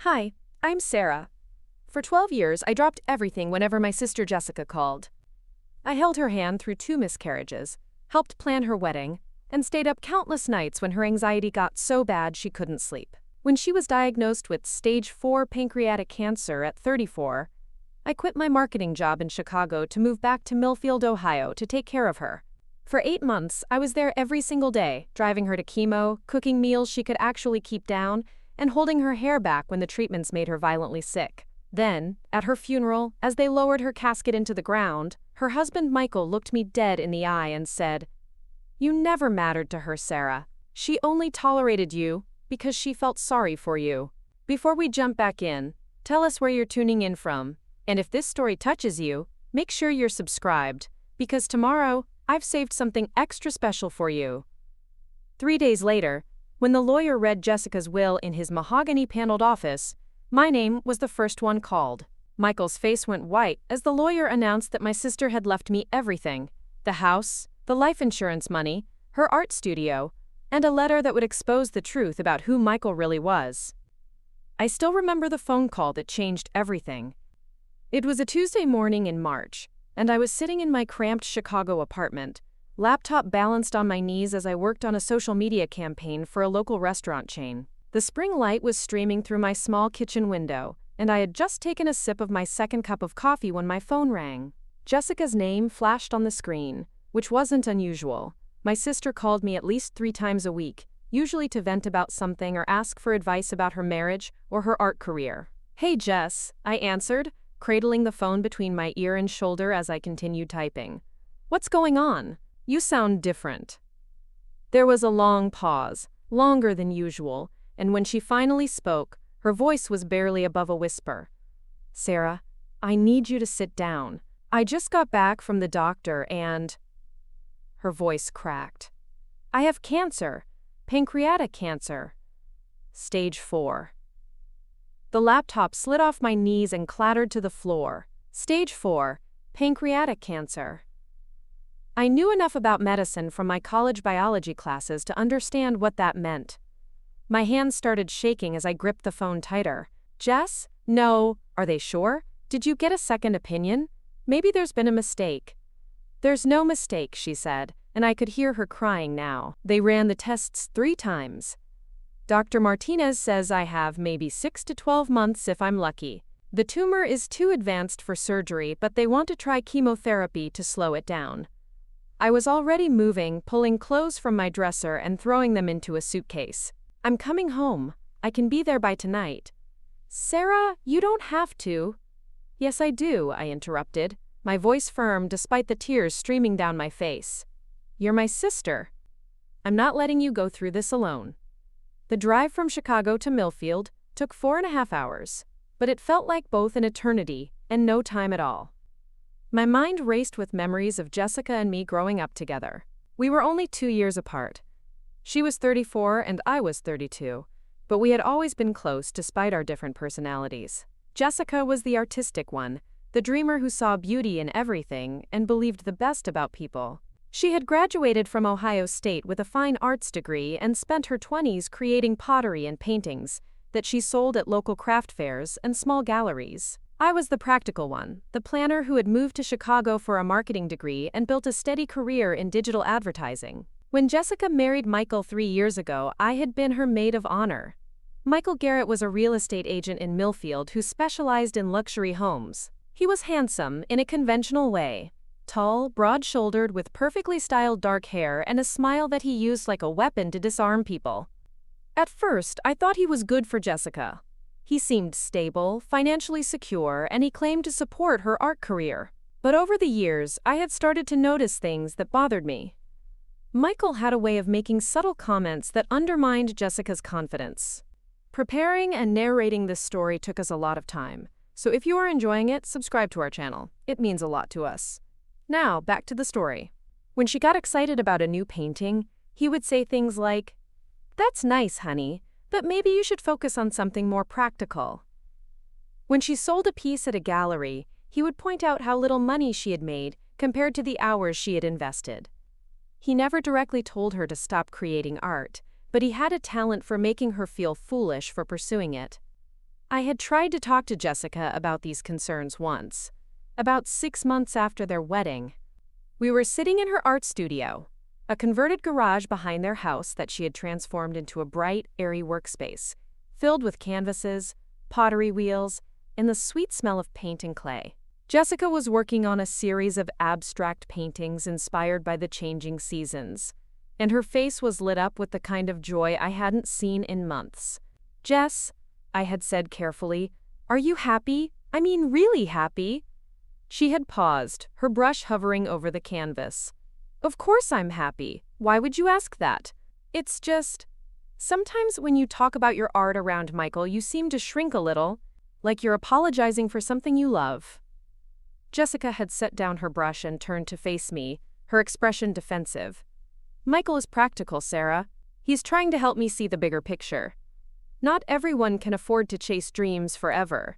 Hi, I'm Sarah. For 12 years, I dropped everything whenever my sister Jessica called. I held her hand through 2 miscarriages, helped plan her wedding, and stayed up countless nights when her anxiety got so bad she couldn't sleep. When she was diagnosed with stage 4 pancreatic cancer at 34, I quit my marketing job in Chicago to move back to Millfield, Ohio to take care of her. For 8 months, I was there every single day, driving her to chemo, cooking meals she could actually keep down, and holding her hair back when the treatments made her violently sick. Then, at her funeral, as they lowered her casket into the ground, her husband Michael looked me dead in the eye and said, "You never mattered to her, Sarah. She only tolerated you because she felt sorry for you." Before we jump back in, tell us where you're tuning in from, and if this story touches you, make sure you're subscribed, because tomorrow, I've saved something extra special for you. 3 days later, when the lawyer read Jessica's will in his mahogany-paneled office, my name was the first one called. Michael's face went white as the lawyer announced that my sister had left me everything: the house, the life insurance money, her art studio, and a letter that would expose the truth about who Michael really was. I still remember the phone call that changed everything. It was a Tuesday morning in March, and I was sitting in my cramped Chicago apartment, laptop balanced on my knees as I worked on a social media campaign for a local restaurant chain. The spring light was streaming through my small kitchen window, and I had just taken a sip of my second cup of coffee when my phone rang. Jessica's name flashed on the screen, which wasn't unusual. My sister called me at least 3 times a week, usually to vent about something or ask for advice about her marriage or her art career. "Hey Jess," I answered, cradling the phone between my ear and shoulder as I continued typing. "What's going on? You sound different." There was a long pause, longer than usual, and when she finally spoke, her voice was barely above a whisper. "Sarah, I need you to sit down. I just got back from the doctor and—" Her voice cracked. "I have cancer, pancreatic cancer. Stage 4. The laptop slid off my knees and clattered to the floor. Stage 4, pancreatic cancer. I knew enough about medicine from my college biology classes to understand what that meant. My hands started shaking as I gripped the phone tighter. "Jess? No, are they sure? Did you get a second opinion? Maybe there's been a mistake." "There's no mistake," she said, and I could hear her crying now. "They ran the tests 3 times. Dr. Martinez says I have maybe 6 to 12 months if I'm lucky. The tumor is too advanced for surgery, but they want to try chemotherapy to slow it down." I was already moving, pulling clothes from my dresser and throwing them into a suitcase. "I'm coming home. I can be there by tonight." "Sarah, you don't have to." "Yes, I do," I interrupted, my voice firm despite the tears streaming down my face. "You're my sister. I'm not letting you go through this alone." The drive from Chicago to Millfield took 4.5 hours, but it felt like both an eternity and no time at all. My mind raced with memories of Jessica and me growing up together. We were only 2 years apart. She was 34 and I was 32, but we had always been close despite our different personalities. Jessica was the artistic one, the dreamer who saw beauty in everything and believed the best about people. She had graduated from Ohio State with a fine arts degree and spent her 20s creating pottery and paintings that she sold at local craft fairs and small galleries. I was the practical one, the planner who had moved to Chicago for a marketing degree and built a steady career in digital advertising. When Jessica married Michael 3 years ago, I had been her maid of honor. Michael Garrett was a real estate agent in Millfield who specialized in luxury homes. He was handsome in a conventional way. Tall, broad-shouldered with perfectly styled dark hair and a smile that he used like a weapon to disarm people. At first, I thought he was good for Jessica. He seemed stable, financially secure, and he claimed to support her art career. But over the years, I had started to notice things that bothered me. Michael had a way of making subtle comments that undermined Jessica's confidence. Preparing and narrating this story took us a lot of time, so if you are enjoying it, subscribe to our channel. It means a lot to us. Now, back to the story. When she got excited about a new painting, he would say things like, "That's nice, honey, but maybe you should focus on something more practical." When she sold a piece at a gallery, he would point out how little money she had made compared to the hours she had invested. He never directly told her to stop creating art, but he had a talent for making her feel foolish for pursuing it. I had tried to talk to Jessica about these concerns once, about 6 months after their wedding. We were sitting in her art studio, a converted garage behind their house that she had transformed into a bright, airy workspace, filled with canvases, pottery wheels, and the sweet smell of paint and clay. Jessica was working on a series of abstract paintings inspired by the changing seasons, and her face was lit up with the kind of joy I hadn't seen in months. "Jess," I had said carefully, "are you happy? I mean, really happy?" She had paused, her brush hovering over the canvas. "Of course I'm happy. Why would you ask that? It's just, sometimes when you talk about your art around Michael, you seem to shrink a little, like you're apologizing for something you love." Jessica had set down her brush and turned to face me, her expression defensive. "Michael is practical, Sarah. He's trying to help me see the bigger picture. Not everyone can afford to chase dreams forever.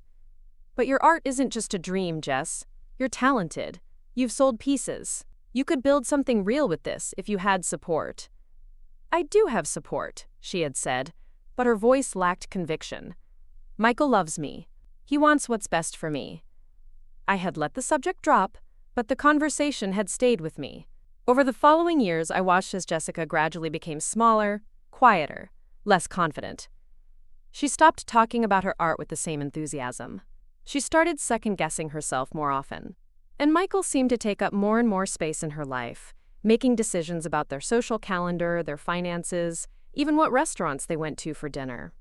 But your art isn't just a dream, Jess. You're talented. You've sold pieces. You could build something real with this if you had support." "I do have support," she had said, but her voice lacked conviction. "Michael loves me. He wants what's best for me." I had let the subject drop, but the conversation had stayed with me. Over the following years, I watched as Jessica gradually became smaller, quieter, less confident. She stopped talking about her art with the same enthusiasm. She started second-guessing herself more often. And Michael seemed to take up more and more space in her life, making decisions about their social calendar, their finances, even what restaurants they went to for dinner.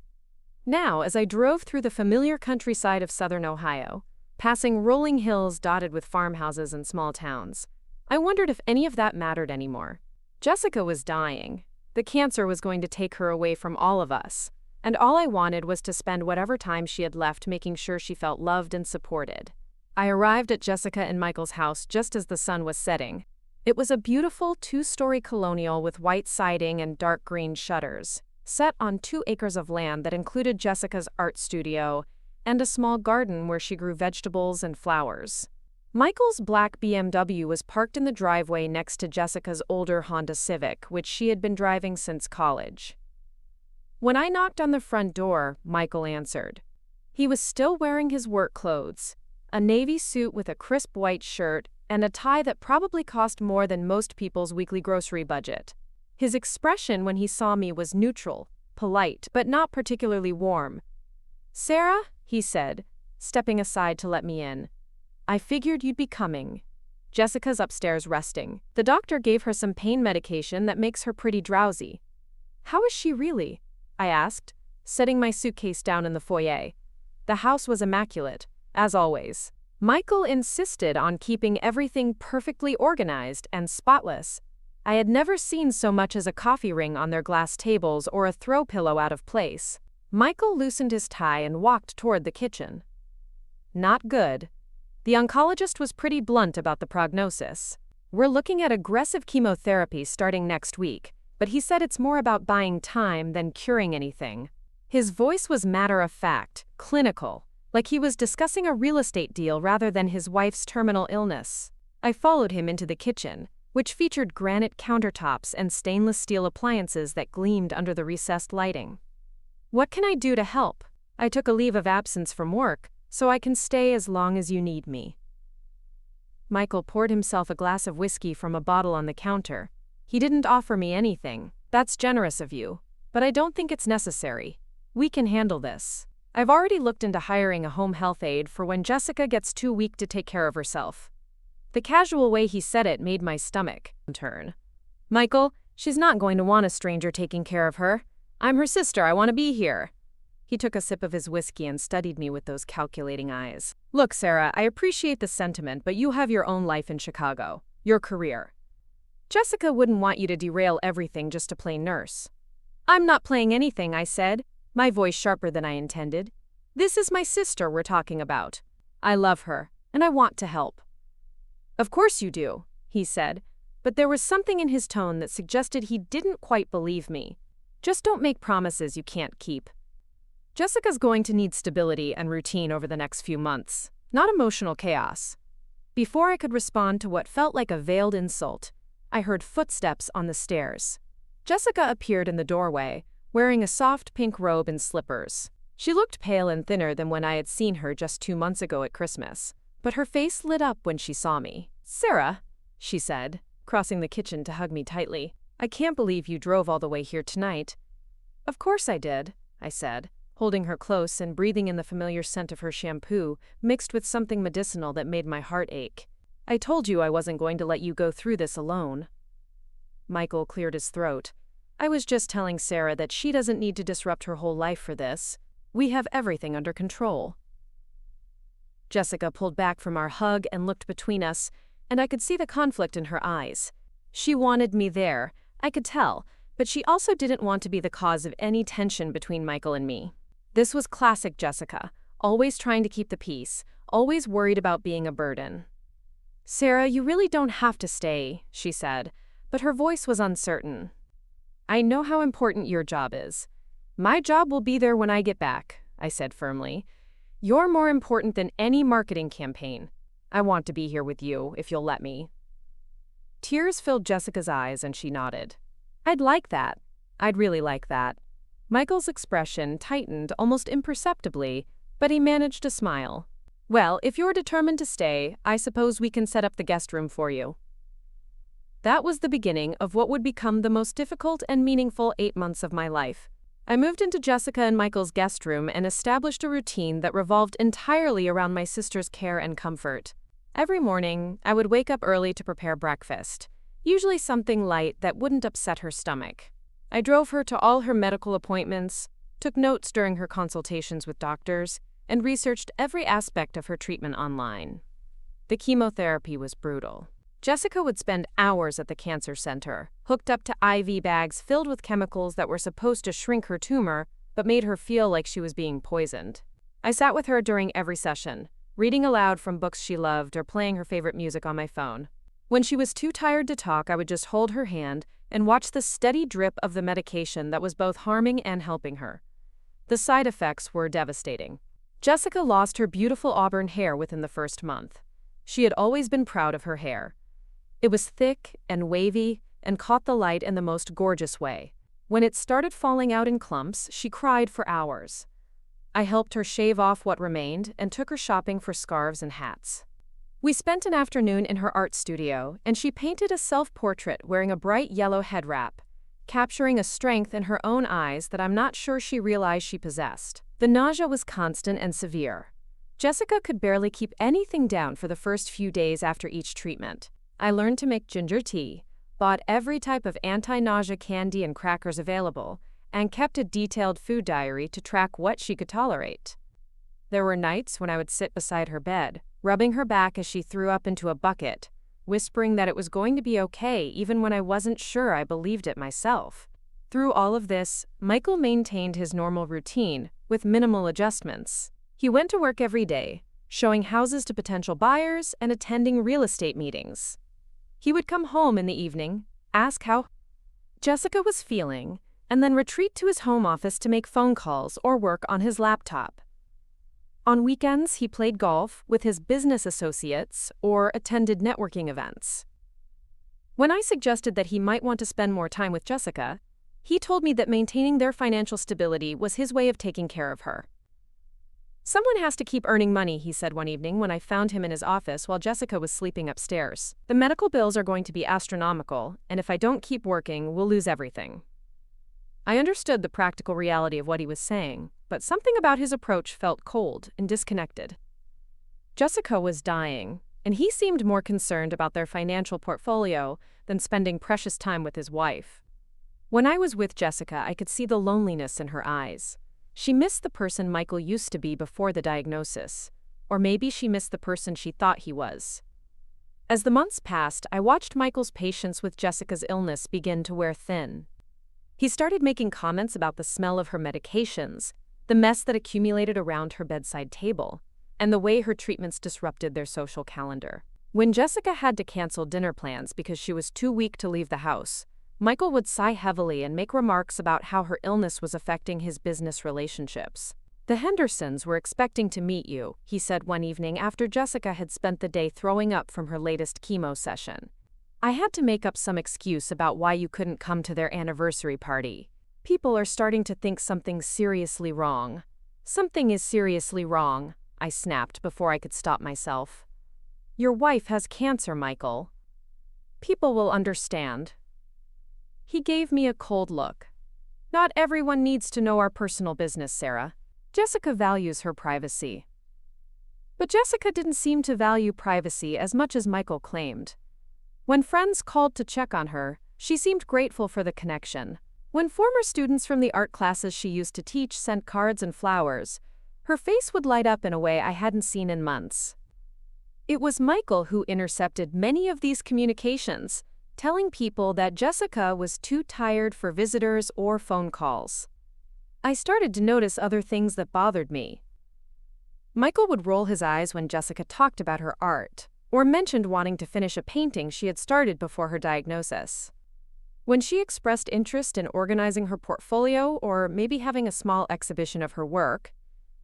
Now, as I drove through the familiar countryside of southern Ohio, passing rolling hills dotted with farmhouses and small towns, I wondered if any of that mattered anymore. Jessica was dying. The cancer was going to take her away from all of us, and all I wanted was to spend whatever time she had left making sure she felt loved and supported. I arrived at Jessica and Michael's house just as the sun was setting. It was a beautiful 2-story colonial with white siding and dark green shutters, set on 2 acres of land that included Jessica's art studio and a small garden where she grew vegetables and flowers. Michael's black BMW was parked in the driveway next to Jessica's older Honda Civic, which she had been driving since college. When I knocked on the front door, Michael answered. He was still wearing his work clothes, a navy suit with a crisp white shirt and a tie that probably cost more than most people's weekly grocery budget. His expression when he saw me was neutral, polite, but not particularly warm. "Sarah," he said, stepping aside to let me in. "I figured you'd be coming. Jessica's upstairs resting. The doctor gave her some pain medication that makes her pretty drowsy." "How is she really?" I asked, setting my suitcase down in the foyer. The house was immaculate, as always. Michael insisted on keeping everything perfectly organized and spotless. I had never seen so much as a coffee ring on their glass tables or a throw pillow out of place. Michael loosened his tie and walked toward the kitchen. "Not good." The oncologist was pretty blunt about the prognosis. "We're looking at aggressive chemotherapy starting next week, but he said it's more about buying time than curing anything." His voice was matter-of-fact, clinical, like he was discussing a real estate deal rather than his wife's terminal illness. I followed him into the kitchen, which featured granite countertops and stainless steel appliances that gleamed under the recessed lighting. "What can I do to help? I took a leave of absence from work, so I can stay as long as you need me." Michael poured himself a glass of whiskey from a bottle on the counter. "He didn't offer me anything. That's generous of you, but I don't think it's necessary. We can handle this. I've already looked into hiring a home health aide for when Jessica gets too weak to take care of herself." The casual way he said it made my stomach turn. "Michael, she's not going to want a stranger taking care of her. I'm her sister. I want to be here." He took a sip of his whiskey and studied me with those calculating eyes. "Look, Sarah, I appreciate the sentiment, but you have your own life in Chicago, your career. Jessica wouldn't want you to derail everything just to play nurse." "I'm not playing anything," I said, my voice sharper than I intended. "This is my sister we're talking about. I love her, and I want to help." "Of course you do," he said, but there was something in his tone that suggested he didn't quite believe me. "Just don't make promises you can't keep. Jessica's going to need stability and routine over the next few months, not emotional chaos." Before I could respond to what felt like a veiled insult, I heard footsteps on the stairs. Jessica appeared in the doorway, wearing a soft pink robe and slippers. She looked pale and thinner than when I had seen her just 2 months ago at Christmas, but her face lit up when she saw me. "Sarah," she said, crossing the kitchen to hug me tightly, "I can't believe you drove all the way here tonight." "Of course I did," I said, holding her close and breathing in the familiar scent of her shampoo mixed with something medicinal that made my heart ache. "I told you I wasn't going to let you go through this alone." Michael cleared his throat. "I was just telling Sarah that she doesn't need to disrupt her whole life for this. We have everything under control." Jessica pulled back from our hug and looked between us, and I could see the conflict in her eyes. She wanted me there, I could tell, but she also didn't want to be the cause of any tension between Michael and me. This was classic Jessica, always trying to keep the peace, always worried about being a burden. "Sarah, you really don't have to stay," she said, but her voice was uncertain. "I know how important your job is. My job will be there when I get back," I said firmly. "You're more important than any marketing campaign. I want to be here with you, if you'll let me." Tears filled Jessica's eyes and she nodded. "I'd like that. I'd really like that." Michael's expression tightened almost imperceptibly, but he managed to smile. "Well, if you're determined to stay, I suppose we can set up the guest room for you." That was the beginning of what would become the most difficult and meaningful 8 months of my life. I moved into Jessica and Michael's guest room and established a routine that revolved entirely around my sister's care and comfort. Every morning, I would wake up early to prepare breakfast, usually something light that wouldn't upset her stomach. I drove her to all her medical appointments, took notes during her consultations with doctors, and researched every aspect of her treatment online. The chemotherapy was brutal. Jessica would spend hours at the cancer center, hooked up to IV bags filled with chemicals that were supposed to shrink her tumor, but made her feel like she was being poisoned. I sat with her during every session, reading aloud from books she loved or playing her favorite music on my phone. When she was too tired to talk, I would just hold her hand and watch the steady drip of the medication that was both harming and helping her. The side effects were devastating. Jessica lost her beautiful auburn hair within the first month. She had always been proud of her hair. It was thick and wavy and caught the light in the most gorgeous way. When it started falling out in clumps, she cried for hours. I helped her shave off what remained and took her shopping for scarves and hats. We spent an afternoon in her art studio, and she painted a self-portrait wearing a bright yellow head wrap, capturing a strength in her own eyes that I'm not sure she realized she possessed. The nausea was constant and severe. Jessica could barely keep anything down for the first few days after each treatment. I learned to make ginger tea, bought every type of anti-nausea candy and crackers available, and kept a detailed food diary to track what she could tolerate. There were nights when I would sit beside her bed, rubbing her back as she threw up into a bucket, whispering that it was going to be okay even when I wasn't sure I believed it myself. Through all of this, Michael maintained his normal routine, with minimal adjustments. He went to work every day, showing houses to potential buyers and attending real estate meetings. He would come home in the evening, ask how Jessica was feeling, and then retreat to his home office to make phone calls or work on his laptop. On weekends, he played golf with his business associates or attended networking events. When I suggested that he might want to spend more time with Jessica, he told me that maintaining their financial stability was his way of taking care of her. "Someone has to keep earning money," he said one evening when I found him in his office while Jessica was sleeping upstairs. "The medical bills are going to be astronomical, and if I don't keep working, we'll lose everything." I understood the practical reality of what he was saying, but something about his approach felt cold and disconnected. Jessica was dying, and he seemed more concerned about their financial portfolio than spending precious time with his wife. When I was with Jessica, I could see the loneliness in her eyes. She missed the person Michael used to be before the diagnosis, or maybe she missed the person she thought he was. As the months passed, I watched Michael's patience with Jessica's illness begin to wear thin. He started making comments about the smell of her medications, the mess that accumulated around her bedside table, and the way her treatments disrupted their social calendar. When Jessica had to cancel dinner plans because she was too weak to leave the house, Michael would sigh heavily and make remarks about how her illness was affecting his business relationships. "The Hendersons were expecting to meet you," he said one evening after Jessica had spent the day throwing up from her latest chemo session. "I had to make up some excuse about why you couldn't come to their anniversary party. People are starting to think something's seriously wrong. Something is seriously wrong, I snapped before I could stop myself. Your wife has cancer, Michael. People will understand. He gave me a cold look. Not everyone needs to know our personal business, Sarah. Jessica values her privacy. But Jessica didn't seem to value privacy as much as Michael claimed. When friends called to check on her, she seemed grateful for the connection. When former students from the art classes she used to teach sent cards and flowers, her face would light up in a way I hadn't seen in months. It was Michael who intercepted many of these communications, telling people that Jessica was too tired for visitors or phone calls. I started to notice other things that bothered me. Michael would roll his eyes when Jessica talked about her art, or mentioned wanting to finish a painting she had started before her diagnosis. When she expressed interest in organizing her portfolio or maybe having a small exhibition of her work,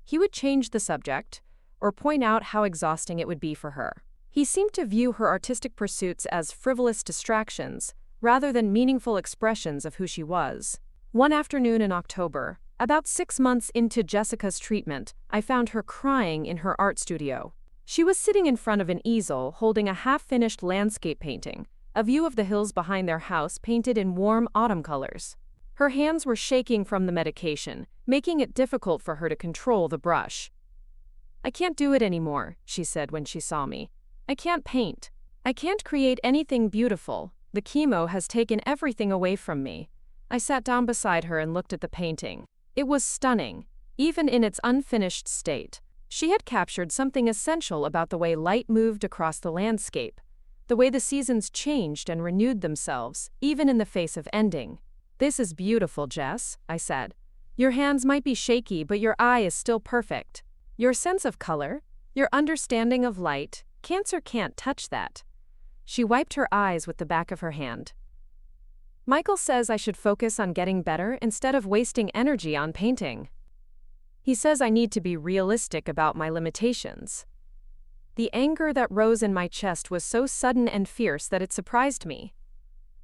he would change the subject or point out how exhausting it would be for her. He seemed to view her artistic pursuits as frivolous distractions rather than meaningful expressions of who she was. One afternoon in October, about 6 months into Jessica's treatment, I found her crying in her art studio. She was sitting in front of an easel holding a half-finished landscape painting, a view of the hills behind their house painted in warm autumn colors. Her hands were shaking from the medication, making it difficult for her to control the brush. I can't do it anymore, she said when she saw me. I can't paint. I can't create anything beautiful. The chemo has taken everything away from me. I sat down beside her and looked at the painting. It was stunning, even in its unfinished state. She had captured something essential about the way light moved across the landscape, the way the seasons changed and renewed themselves, even in the face of ending. This is beautiful, Jess, I said. Your hands might be shaky, but your eye is still perfect. Your sense of color, your understanding of light, cancer can't touch that. She wiped her eyes with the back of her hand. Michael says I should focus on getting better instead of wasting energy on painting. He says I need to be realistic about my limitations. The anger that rose in my chest was so sudden and fierce that it surprised me.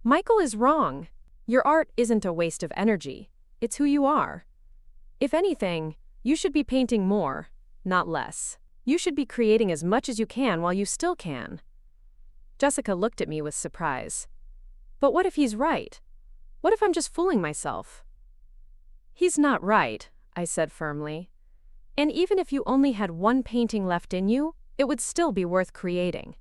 Michael is wrong. Your art isn't a waste of energy. It's who you are. If anything, you should be painting more, not less. You should be creating as much as you can while you still can. Jessica looked at me with surprise. But what if he's right? What if I'm just fooling myself? He's not right, I said firmly. And even if you only had one painting left in you, it would still be worth creating.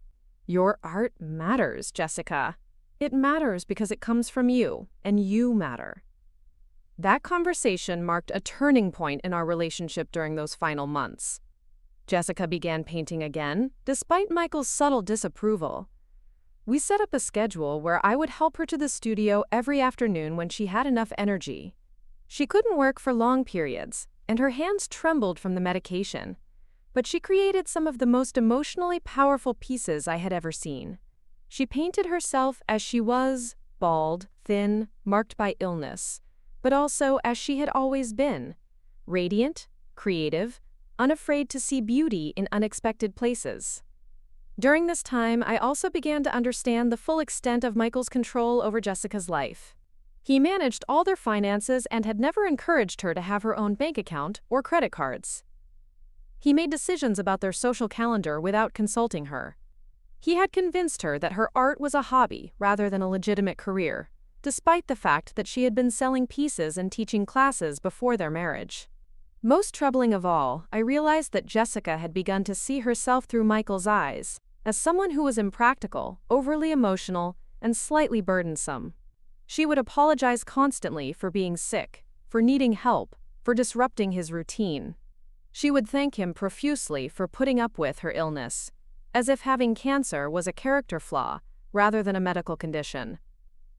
Your art matters, Jessica. It matters because it comes from you, and you matter. That conversation marked a turning point in our relationship during those final months. Jessica began painting again, despite Michael's subtle disapproval. We set up a schedule where I would help her to the studio every afternoon when she had enough energy. She couldn't work for long periods, and her hands trembled from the medication. But she created some of the most emotionally powerful pieces I had ever seen. She painted herself as she was, bald, thin, marked by illness, but also as she had always been, radiant, creative, unafraid to see beauty in unexpected places. During this time, I also began to understand the full extent of Michael's control over Jessica's life. He managed all their finances and had never encouraged her to have her own bank account or credit cards. He made decisions about their social calendar without consulting her. He had convinced her that her art was a hobby rather than a legitimate career, despite the fact that she had been selling pieces and teaching classes before their marriage. Most troubling of all, I realized that Jessica had begun to see herself through Michael's eyes, as someone who was impractical, overly emotional, and slightly burdensome. She would apologize constantly for being sick, for needing help, for disrupting his routine. She would thank him profusely for putting up with her illness, as if having cancer was a character flaw rather than a medical condition.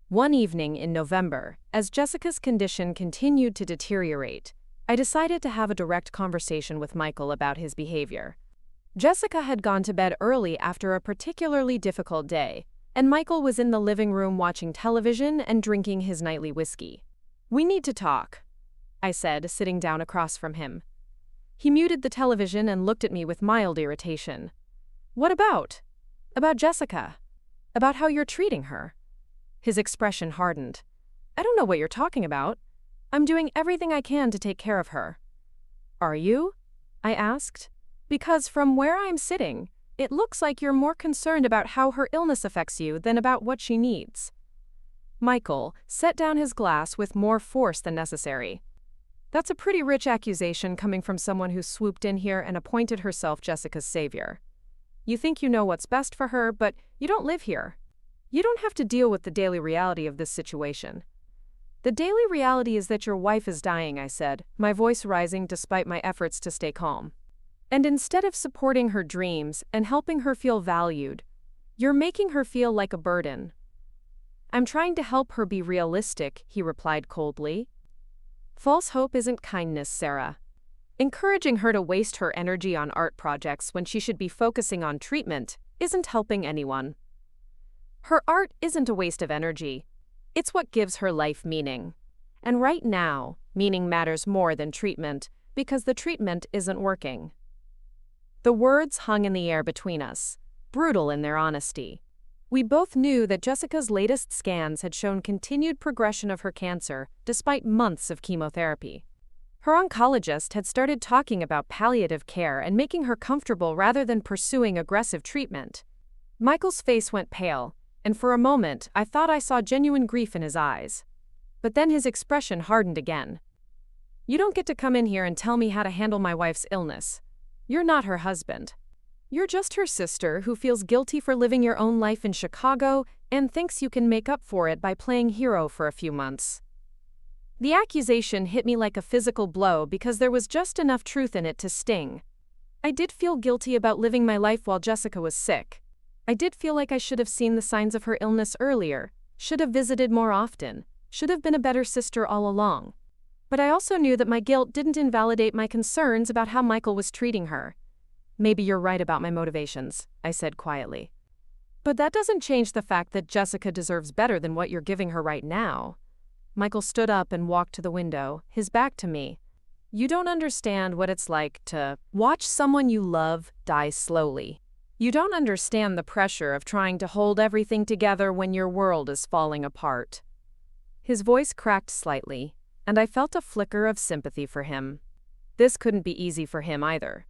One evening in November, as Jessica's condition continued to deteriorate, I decided to have a direct conversation with Michael about his behavior. Jessica had gone to bed early after a particularly difficult day, and Michael was in the living room watching television and drinking his nightly whiskey. "We need to talk," I said, sitting down across from him. He muted the television and looked at me with mild irritation. "What about?" "About Jessica. About how you're treating her." His expression hardened. "I don't know what you're talking about. I'm doing everything I can to take care of her." Are you? I asked. Because from where I'm sitting, it looks like you're more concerned about how her illness affects you than about what she needs. Michael set down his glass with more force than necessary. That's a pretty rich accusation coming from someone who swooped in here and appointed herself Jessica's savior. You think you know what's best for her, but you don't live here. You don't have to deal with the daily reality of this situation. The daily reality is that your wife is dying, I said, my voice rising despite my efforts to stay calm. And instead of supporting her dreams and helping her feel valued, you're making her feel like a burden. I'm trying to help her be realistic, he replied coldly. False hope isn't kindness, Sarah. Encouraging her to waste her energy on art projects when she should be focusing on treatment isn't helping anyone. Her art isn't a waste of energy. It's what gives her life meaning. And right now, meaning matters more than treatment because the treatment isn't working. The words hung in the air between us, brutal in their honesty. We both knew that Jessica's latest scans had shown continued progression of her cancer despite months of chemotherapy. Her oncologist had started talking about palliative care and making her comfortable rather than pursuing aggressive treatment. Michael's face went pale, and for a moment I thought I saw genuine grief in his eyes. But then his expression hardened again. You don't get to come in here and tell me how to handle my wife's illness. You're not her husband. You're just her sister who feels guilty for living your own life in Chicago and thinks you can make up for it by playing hero for a few months. The accusation hit me like a physical blow because there was just enough truth in it to sting. I did feel guilty about living my life while Jessica was sick. I did feel like I should have seen the signs of her illness earlier, should have visited more often, should have been a better sister all along. But I also knew that my guilt didn't invalidate my concerns about how Michael was treating her. Maybe you're right about my motivations, I said quietly. But that doesn't change the fact that Jessica deserves better than what you're giving her right now. Michael stood up and walked to the window, his back to me. You don't understand what it's like to watch someone you love die slowly. You don't understand the pressure of trying to hold everything together when your world is falling apart. His voice cracked slightly, and I felt a flicker of sympathy for him. This couldn't be easy for him either.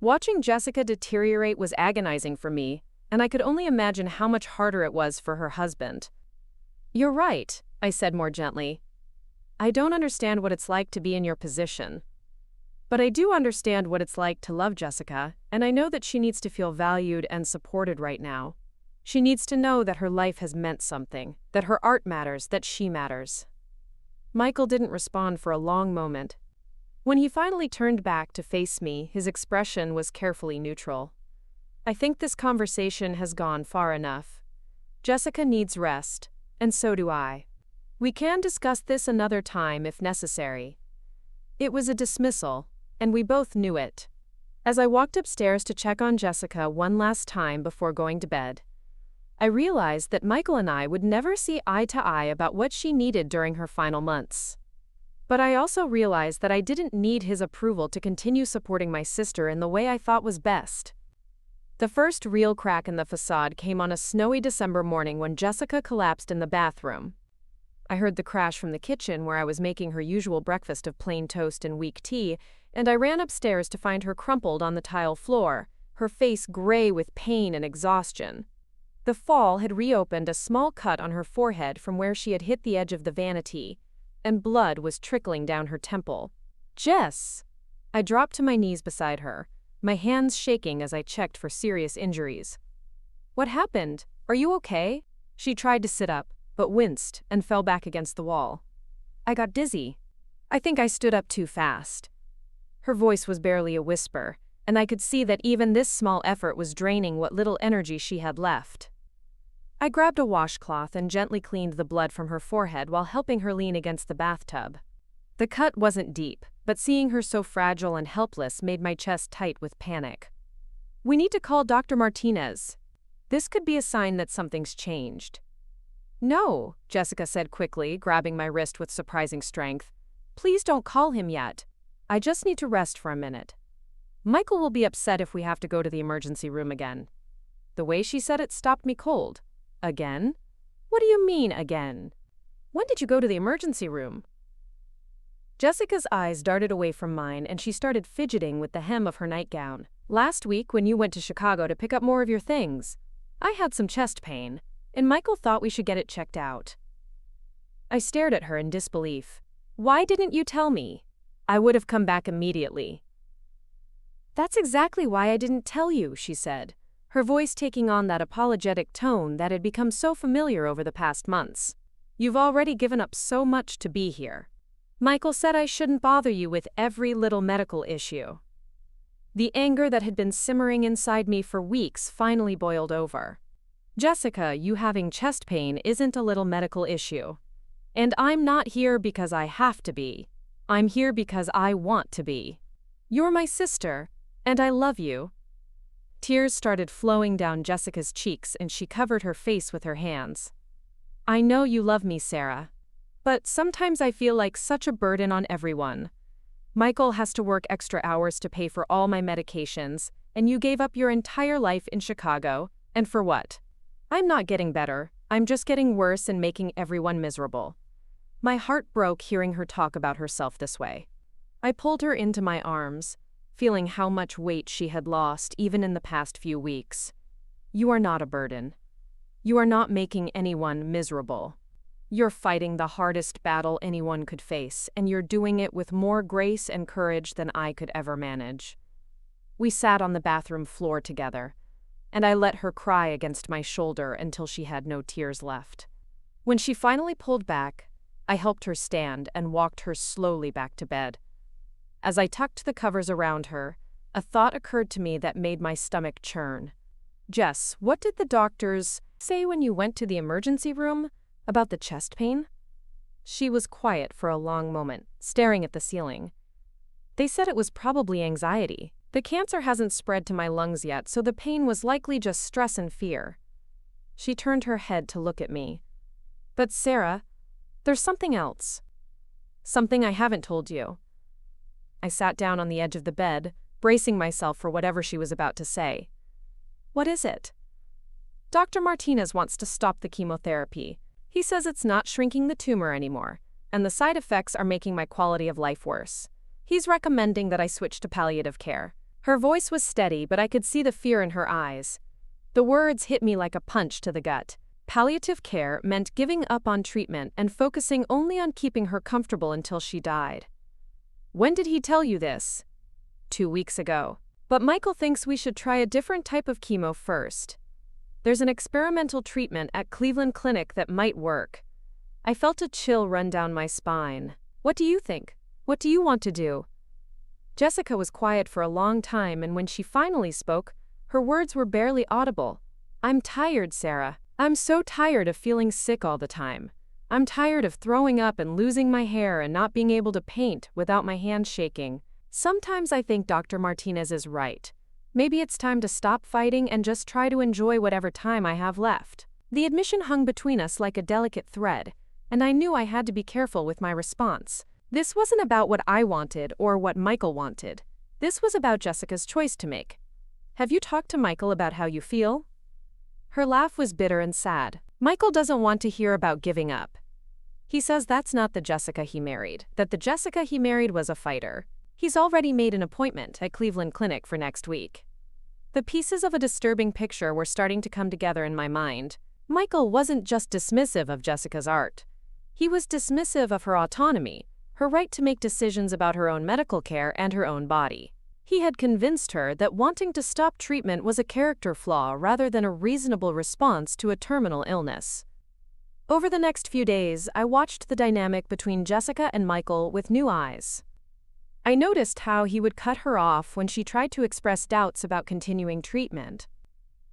Watching Jessica deteriorate was agonizing for me, and I could only imagine how much harder it was for her husband. You're right, I said more gently. I don't understand what it's like to be in your position. But I do understand what it's like to love Jessica, and I know that she needs to feel valued and supported right now. She needs to know that her life has meant something, that her art matters, that she matters. Michael didn't respond for a long moment. When he finally turned back to face me, his expression was carefully neutral. I think this conversation has gone far enough. Jessica needs rest, and so do I. We can discuss this another time if necessary. It was a dismissal, and we both knew it. As I walked upstairs to check on Jessica one last time before going to bed, I realized that Michael and I would never see eye to eye about what she needed during her final months. But I also realized that I didn't need his approval to continue supporting my sister in the way I thought was best. The first real crack in the facade came on a snowy December morning when Jessica collapsed in the bathroom. I heard the crash from the kitchen where I was making her usual breakfast of plain toast and weak tea, and I ran upstairs to find her crumpled on the tile floor, her face gray with pain and exhaustion. The fall had reopened a small cut on her forehead from where she had hit the edge of the vanity, and blood was trickling down her temple. Jess! I dropped to my knees beside her, my hands shaking as I checked for serious injuries. What happened? Are you okay? She tried to sit up, but winced and fell back against the wall. I got dizzy. I think I stood up too fast. Her voice was barely a whisper, and I could see that even this small effort was draining what little energy she had left. I grabbed a washcloth and gently cleaned the blood from her forehead while helping her lean against the bathtub. The cut wasn't deep, but seeing her so fragile and helpless made my chest tight with panic. We need to call Dr. Martinez. This could be a sign that something's changed. No, Jessica said quickly, grabbing my wrist with surprising strength. Please don't call him yet. I just need to rest for a minute. Michael will be upset if we have to go to the emergency room again. The way she said it stopped me cold. Again? What do you mean, again? When did you go to the emergency room? Jessica's eyes darted away from mine and she started fidgeting with the hem of her nightgown. Last week, when you went to Chicago to pick up more of your things, I had some chest pain, and Michael thought we should get it checked out. I stared at her in disbelief. Why didn't you tell me? I would have come back immediately. That's exactly why I didn't tell you, she said, her voice taking on that apologetic tone that had become so familiar over the past months. You've already given up so much to be here. Michael said I shouldn't bother you with every little medical issue. The anger that had been simmering inside me for weeks finally boiled over. Jessica, you having chest pain isn't a little medical issue. And I'm not here because I have to be. I'm here because I want to be. You're my sister, and I love you. Tears started flowing down Jessica's cheeks and she covered her face with her hands. I know you love me, Sarah. But sometimes I feel like such a burden on everyone. Michael has to work extra hours to pay for all my medications, and you gave up your entire life in Chicago, and for what? I'm not getting better, I'm just getting worse and making everyone miserable. My heart broke hearing her talk about herself this way. I pulled her into my arms, feeling how much weight she had lost even in the past few weeks. You are not a burden. You are not making anyone miserable. You're fighting the hardest battle anyone could face, and you're doing it with more grace and courage than I could ever manage. We sat on the bathroom floor together, and I let her cry against my shoulder until she had no tears left. When she finally pulled back, I helped her stand and walked her slowly back to bed. As I tucked the covers around her, a thought occurred to me that made my stomach churn. Jess, what did the doctors say when you went to the emergency room about the chest pain? She was quiet for a long moment, staring at the ceiling. They said it was probably anxiety. The cancer hasn't spread to my lungs yet, so the pain was likely just stress and fear. She turned her head to look at me. But Sarah, there's something else. Something I haven't told you. I sat down on the edge of the bed, bracing myself for whatever she was about to say. What is it? Dr. Martinez wants to stop the chemotherapy. He says it's not shrinking the tumor anymore, and the side effects are making my quality of life worse. He's recommending that I switch to palliative care. Her voice was steady, but I could see the fear in her eyes. The words hit me like a punch to the gut. Palliative care meant giving up on treatment and focusing only on keeping her comfortable until she died. When did he tell you this? 2 weeks ago. But Michael thinks we should try a different type of chemo first. There's an experimental treatment at Cleveland Clinic that might work. I felt a chill run down my spine. What do you think? What do you want to do? Jessica was quiet for a long time, and when she finally spoke, her words were barely audible. I'm tired, Sarah. I'm so tired of feeling sick all the time. I'm tired of throwing up and losing my hair and not being able to paint without my hands shaking. Sometimes I think Dr. Martinez is right. Maybe it's time to stop fighting and just try to enjoy whatever time I have left. The admission hung between us like a delicate thread, and I knew I had to be careful with my response. This wasn't about what I wanted or what Michael wanted. This was about Jessica's choice to make. Have you talked to Michael about how you feel? Her laugh was bitter and sad. Michael doesn't want to hear about giving up. He says that's not the Jessica he married, that the Jessica he married was a fighter. He's already made an appointment at Cleveland Clinic for next week. The pieces of a disturbing picture were starting to come together in my mind. Michael wasn't just dismissive of Jessica's art. He was dismissive of her autonomy, her right to make decisions about her own medical care and her own body. He had convinced her that wanting to stop treatment was a character flaw rather than a reasonable response to a terminal illness. Over the next few days, I watched the dynamic between Jessica and Michael with new eyes. I noticed how he would cut her off when she tried to express doubts about continuing treatment.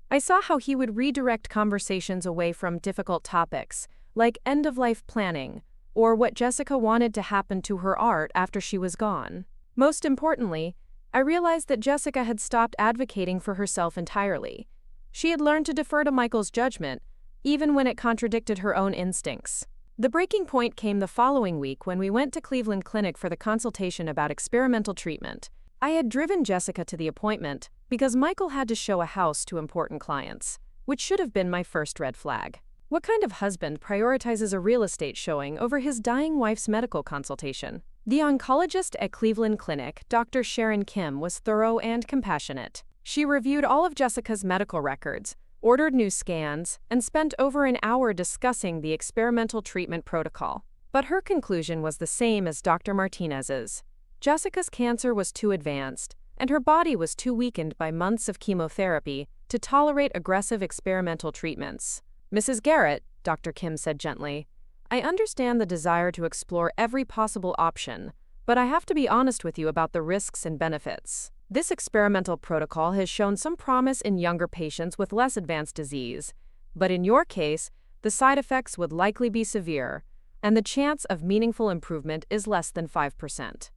I saw how he would redirect conversations away from difficult topics, like end-of-life planning, or what Jessica wanted to happen to her art after she was gone. Most importantly, I realized that Jessica had stopped advocating for herself entirely. She had learned to defer to Michael's judgment, even when it contradicted her own instincts. The breaking point came the following week when we went to Cleveland Clinic for the consultation about experimental treatment. I had driven Jessica to the appointment because Michael had to show a house to important clients, which should have been my first red flag. What kind of husband prioritizes a real estate showing over his dying wife's medical consultation? The oncologist at Cleveland Clinic, Dr. Sharon Kim, was thorough and compassionate. She reviewed all of Jessica's medical records, ordered new scans, and spent over an hour discussing the experimental treatment protocol. But her conclusion was the same as Dr. Martinez's. Jessica's cancer was too advanced, and her body was too weakened by months of chemotherapy to tolerate aggressive experimental treatments. "Mrs. Garrett," Dr. Kim said gently, "I understand the desire to explore every possible option, but I have to be honest with you about the risks and benefits. This experimental protocol has shown some promise in younger patients with less advanced disease, but in your case, the side effects would likely be severe, and the chance of meaningful improvement is less than 5%.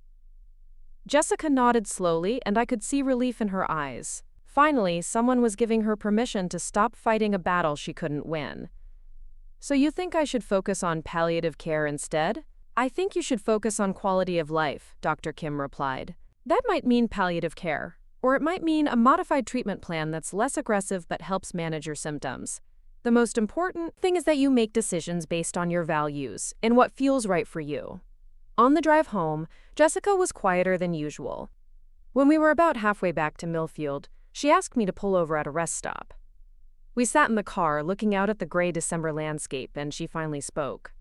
Jessica nodded slowly, and I could see relief in her eyes. Finally, someone was giving her permission to stop fighting a battle she couldn't win. "So you think I should focus on palliative care instead?" "I think you should focus on quality of life," Dr. Kim replied. "That might mean palliative care, or it might mean a modified treatment plan that's less aggressive but helps manage your symptoms. The most important thing is that you make decisions based on your values and what feels right for you." On the drive home, Jessica was quieter than usual. When we were about halfway back to Millfield, she asked me to pull over at a rest stop. We sat in the car, looking out at the gray December landscape, and she finally spoke.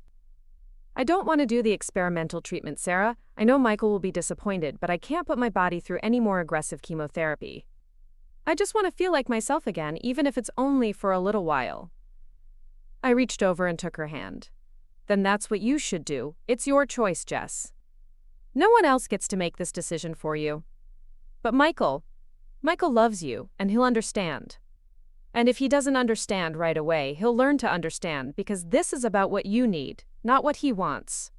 "I don't want to do the experimental treatment, Sarah. I know Michael will be disappointed, but I can't put my body through any more aggressive chemotherapy. I just want to feel like myself again, even if it's only for a little while." I reached over and took her hand. "Then that's what you should do. It's your choice, Jess. No one else gets to make this decision for you. But Michael loves you, and he'll understand. And if he doesn't understand right away, he'll learn to understand, because this is about what you need, not what he wants."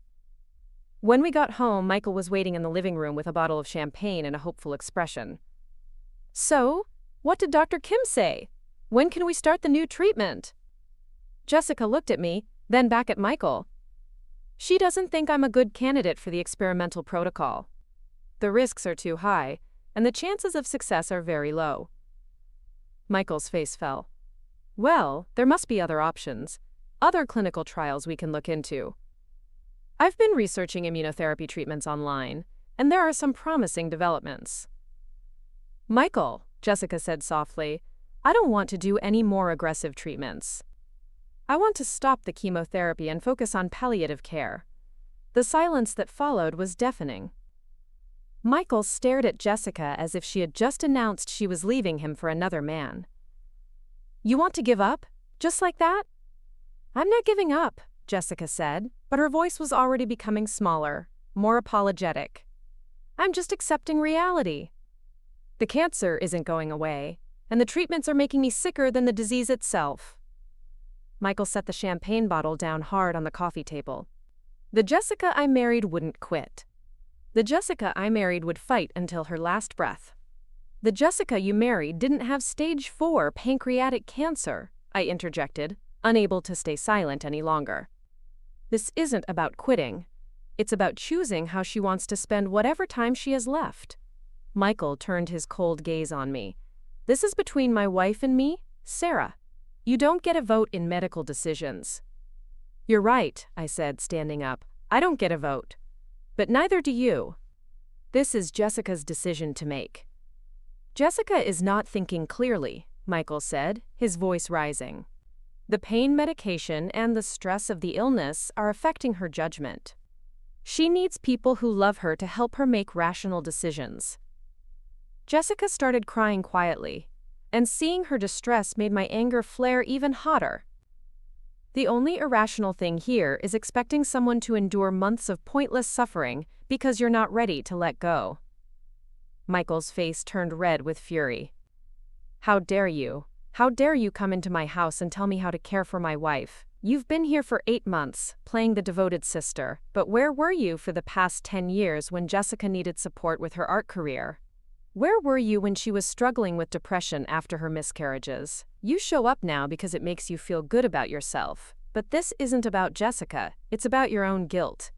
When we got home, Michael was waiting in the living room with a bottle of champagne and a hopeful expression. "So, what did Dr. Kim say? When can we start the new treatment?" Jessica looked at me, then back at Michael. "She doesn't think I'm a good candidate for the experimental protocol. The risks are too high, and the chances of success are very low." Michael's face fell. "Well, there must be other options, other clinical trials we can look into. I've been researching immunotherapy treatments online, and there are some promising developments." "Michael," Jessica said softly, "I don't want to do any more aggressive treatments. I want to stop the chemotherapy and focus on palliative care." The silence that followed was deafening. Michael stared at Jessica as if she had just announced she was leaving him for another man. "You want to give up? Just like that?" "I'm not giving up," Jessica said, but her voice was already becoming smaller, more apologetic. "I'm just accepting reality. The cancer isn't going away, and the treatments are making me sicker than the disease itself." Michael set the champagne bottle down hard on the coffee table. "The Jessica I married wouldn't quit. The Jessica I married would fight until her last breath." "The Jessica you married didn't have stage 4 pancreatic cancer," I interjected, unable to stay silent any longer. "This isn't about quitting. It's about choosing how she wants to spend whatever time she has left." Michael turned his cold gaze on me. "This is between my wife and me, Sarah. You don't get a vote in medical decisions." "You're right," I said, standing up. "I don't get a vote. But neither do you. This is Jessica's decision to make." "Jessica is not thinking clearly," Michael said, his voice rising. "The pain medication and the stress of the illness are affecting her judgment. She needs people who love her to help her make rational decisions." Jessica started crying quietly, and seeing her distress made my anger flare even hotter. "The only irrational thing here is expecting someone to endure months of pointless suffering because you're not ready to let go." Michael's face turned red with fury. "How dare you? How dare you come into my house and tell me how to care for my wife? You've been here for 8 months, playing the devoted sister, but where were you for the past 10 years when Jessica needed support with her art career? Where were you when she was struggling with depression after her miscarriages? You show up now because it makes you feel good about yourself, but this isn't about Jessica, it's about your own guilt."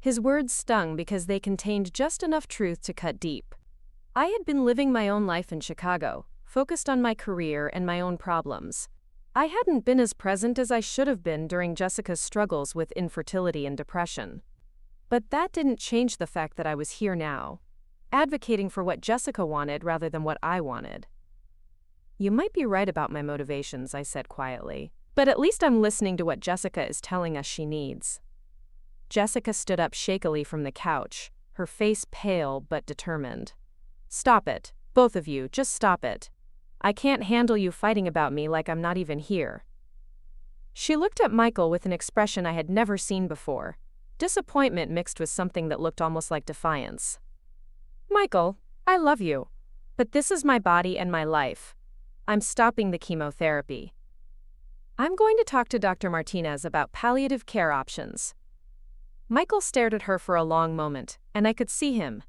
His words stung because they contained just enough truth to cut deep. I had been living my own life in Chicago, focused on my career and my own problems. I hadn't been as present as I should have been during Jessica's struggles with infertility and depression. But that didn't change the fact that I was here now, advocating for what Jessica wanted rather than what I wanted. You might be right about my motivations, I said quietly, but at least I'm listening to what Jessica is telling us she needs. Jessica stood up shakily from the couch, her face pale but determined. Stop it, both of you, just stop it. I can't handle you fighting about me like I'm not even here. She looked at Michael with an expression I had never seen before, disappointment mixed with something that looked almost like defiance. Michael, I love you, but this is my body and my life. I'm stopping the chemotherapy. I'm going to talk to Dr. Martinez about palliative care options. Michael stared at her for a long moment, and I could see him,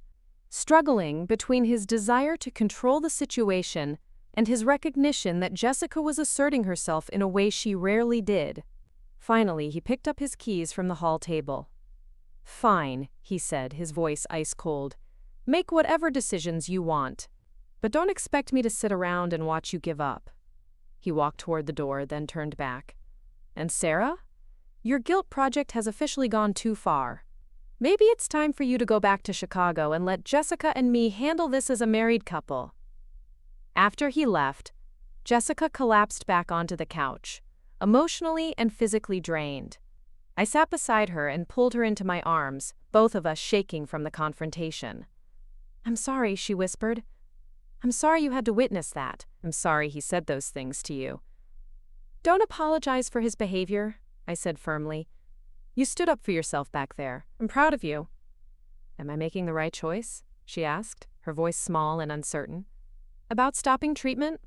struggling between his desire to control the situation and his recognition that Jessica was asserting herself in a way she rarely did. Finally, he picked up his keys from the hall table. Fine, he said, his voice ice-cold. Make whatever decisions you want, but don't expect me to sit around and watch you give up. He walked toward the door, then turned back. And Sarah? Your guilt project has officially gone too far. Maybe it's time for you to go back to Chicago and let Jessica and me handle this as a married couple. After he left, Jessica collapsed back onto the couch, emotionally and physically drained. I sat beside her and pulled her into my arms, both of us shaking from the confrontation. I'm sorry, she whispered. I'm sorry you had to witness that. I'm sorry he said those things to you. Don't apologize for his behavior, I said firmly. You stood up for yourself back there. I'm proud of you. Am I making the right choice? She asked, her voice small and uncertain. About stopping treatment?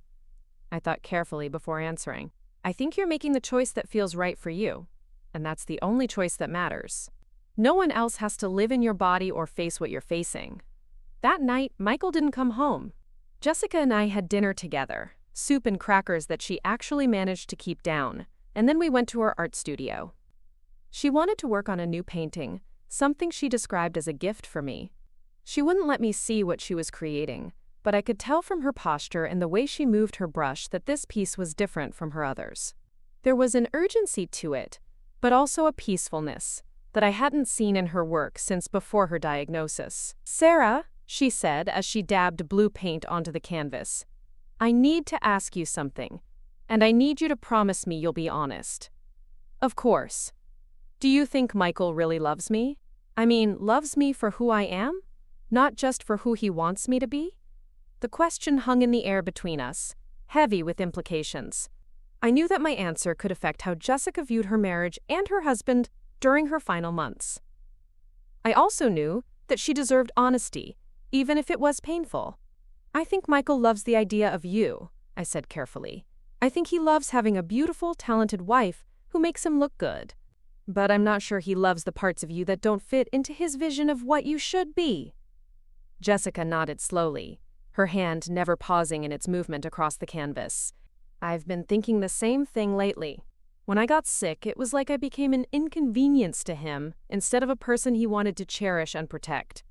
I thought carefully before answering. I think you're making the choice that feels right for you, and that's the only choice that matters. No one else has to live in your body or face what you're facing. That night, Michael didn't come home. Jessica and I had dinner together, soup and crackers that she actually managed to keep down, and then we went to her art studio. She wanted to work on a new painting, something she described as a gift for me. She wouldn't let me see what she was creating, but I could tell from her posture and the way she moved her brush that this piece was different from her others. There was an urgency to it, but also a peacefulness that I hadn't seen in her work since before her diagnosis. Sarah, she said as she dabbed blue paint onto the canvas, I need to ask you something, and I need you to promise me you'll be honest. Of course. Do you think Michael really loves me? I mean, loves me for who I am? Not just for who he wants me to be? The question hung in the air between us, heavy with implications. I knew that my answer could affect how Jessica viewed her marriage and her husband during her final months. I also knew that she deserved honesty, even if it was painful. I think Michael loves the idea of you, I said carefully. I think he loves having a beautiful, talented wife who makes him look good. But I'm not sure he loves the parts of you that don't fit into his vision of what you should be. Jessica nodded slowly, her hand never pausing in its movement across the canvas. I've been thinking the same thing lately. When I got sick, it was like I became an inconvenience to him instead of a person he wanted to cherish and protect.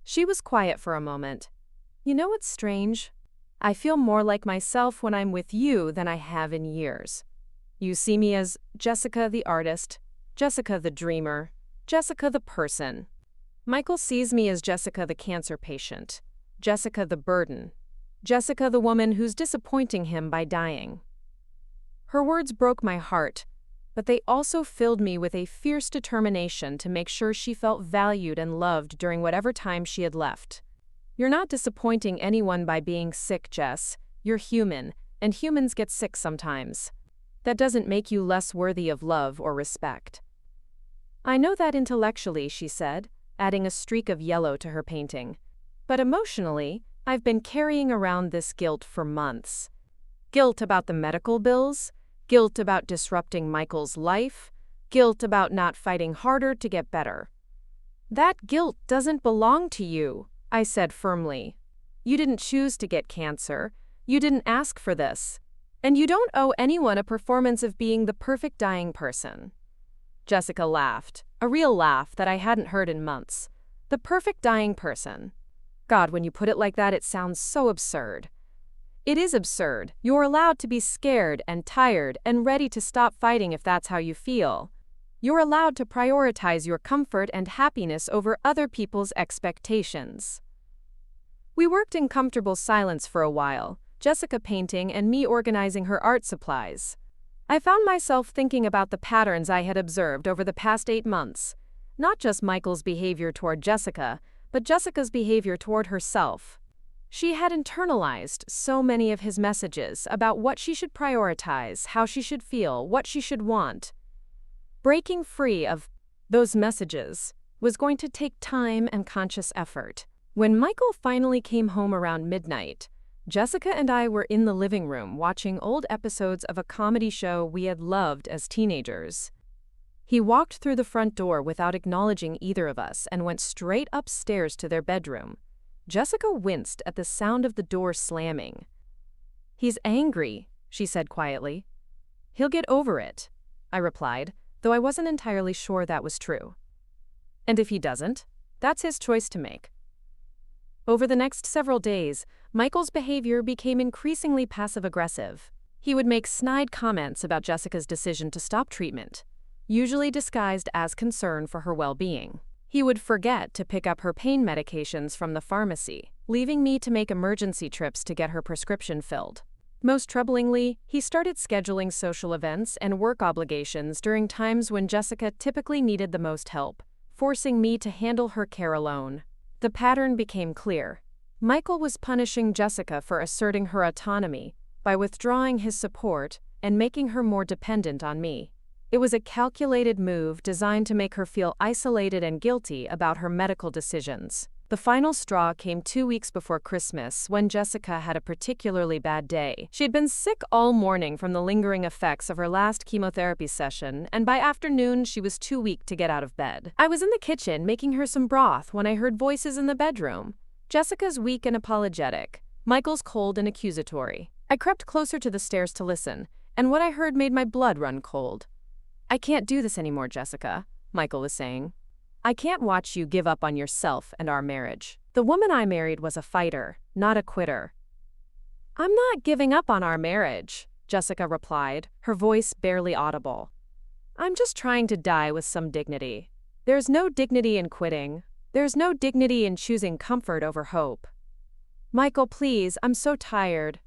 She was quiet for a moment. You know what's strange? I feel more like myself when I'm with you than I have in years. You see me as Jessica the artist, Jessica the dreamer, Jessica the person. Michael sees me as Jessica the cancer patient, Jessica the burden, Jessica the woman who's disappointing him by dying. Her words broke my heart, but they also filled me with a fierce determination to make sure she felt valued and loved during whatever time she had left. You're not disappointing anyone by being sick, Jess. You're human, and humans get sick sometimes. That doesn't make you less worthy of love or respect. I know that intellectually, she said, adding a streak of yellow to her painting. But emotionally, I've been carrying around this guilt for months. Guilt about the medical bills, guilt about disrupting Michael's life, guilt about not fighting harder to get better. That guilt doesn't belong to you, I said firmly. You didn't choose to get cancer. You didn't ask for this. And you don't owe anyone a performance of being the perfect dying person. Jessica laughed, a real laugh that I hadn't heard in months. The perfect dying person. God, when you put it like that, it sounds so absurd. It is absurd. You're allowed to be scared and tired and ready to stop fighting if that's how you feel. You're allowed to prioritize your comfort and happiness over other people's expectations." We worked in comfortable silence for a while, Jessica painting and me organizing her art supplies. I found myself thinking about the patterns I had observed over the past 8 months. Not just Michael's behavior toward Jessica, but Jessica's behavior toward herself. She had internalized so many of his messages about what she should prioritize, how she should feel, what she should want. Breaking free of those messages was going to take time and conscious effort. When Michael finally came home around midnight, Jessica and I were in the living room watching old episodes of a comedy show we had loved as teenagers. He walked through the front door without acknowledging either of us and went straight upstairs to their bedroom. Jessica winced at the sound of the door slamming. "He's angry," she said quietly. "He'll get over it," I replied, though I wasn't entirely sure that was true. "And if he doesn't, that's his choice to make." Over the next several days, Michael's behavior became increasingly passive-aggressive. He would make snide comments about Jessica's decision to stop treatment, usually disguised as concern for her well-being. He would forget to pick up her pain medications from the pharmacy, leaving me to make emergency trips to get her prescription filled. Most troublingly, he started scheduling social events and work obligations during times when Jessica typically needed the most help, forcing me to handle her care alone. The pattern became clear. Michael was punishing Jessica for asserting her autonomy by withdrawing his support and making her more dependent on me. It was a calculated move designed to make her feel isolated and guilty about her medical decisions. The final straw came 2 weeks before Christmas when Jessica had a particularly bad day. She had been sick all morning from the lingering effects of her last chemotherapy session, and by afternoon she was too weak to get out of bed. I was in the kitchen making her some broth when I heard voices in the bedroom. Jessica's weak and apologetic, Michael's cold and accusatory. I crept closer to the stairs to listen, and what I heard made my blood run cold. "I can't do this anymore, Jessica," Michael was saying. "I can't watch you give up on yourself and our marriage. The woman I married was a fighter, not a quitter." "I'm not giving up on our marriage," Jessica replied, her voice barely audible. "I'm just trying to die with some dignity. There's no dignity in quitting. There's no dignity in choosing comfort over hope." "Michael, please, I'm so tired.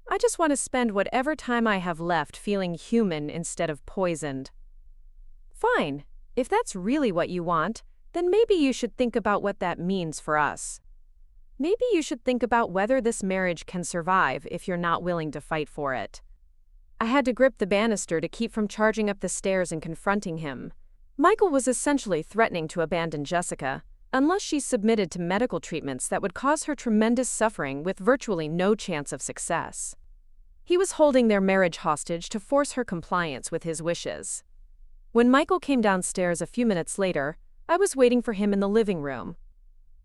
I just want to spend whatever time I have left feeling human instead of poisoned." "Fine. If that's really what you want, then maybe you should think about what that means for us. Maybe you should think about whether this marriage can survive if you're not willing to fight for it." I had to grip the banister to keep from charging up the stairs and confronting him. Michael was essentially threatening to abandon Jessica unless she submitted to medical treatments that would cause her tremendous suffering with virtually no chance of success. He was holding their marriage hostage to force her compliance with his wishes. When Michael came downstairs a few minutes later, I was waiting for him in the living room.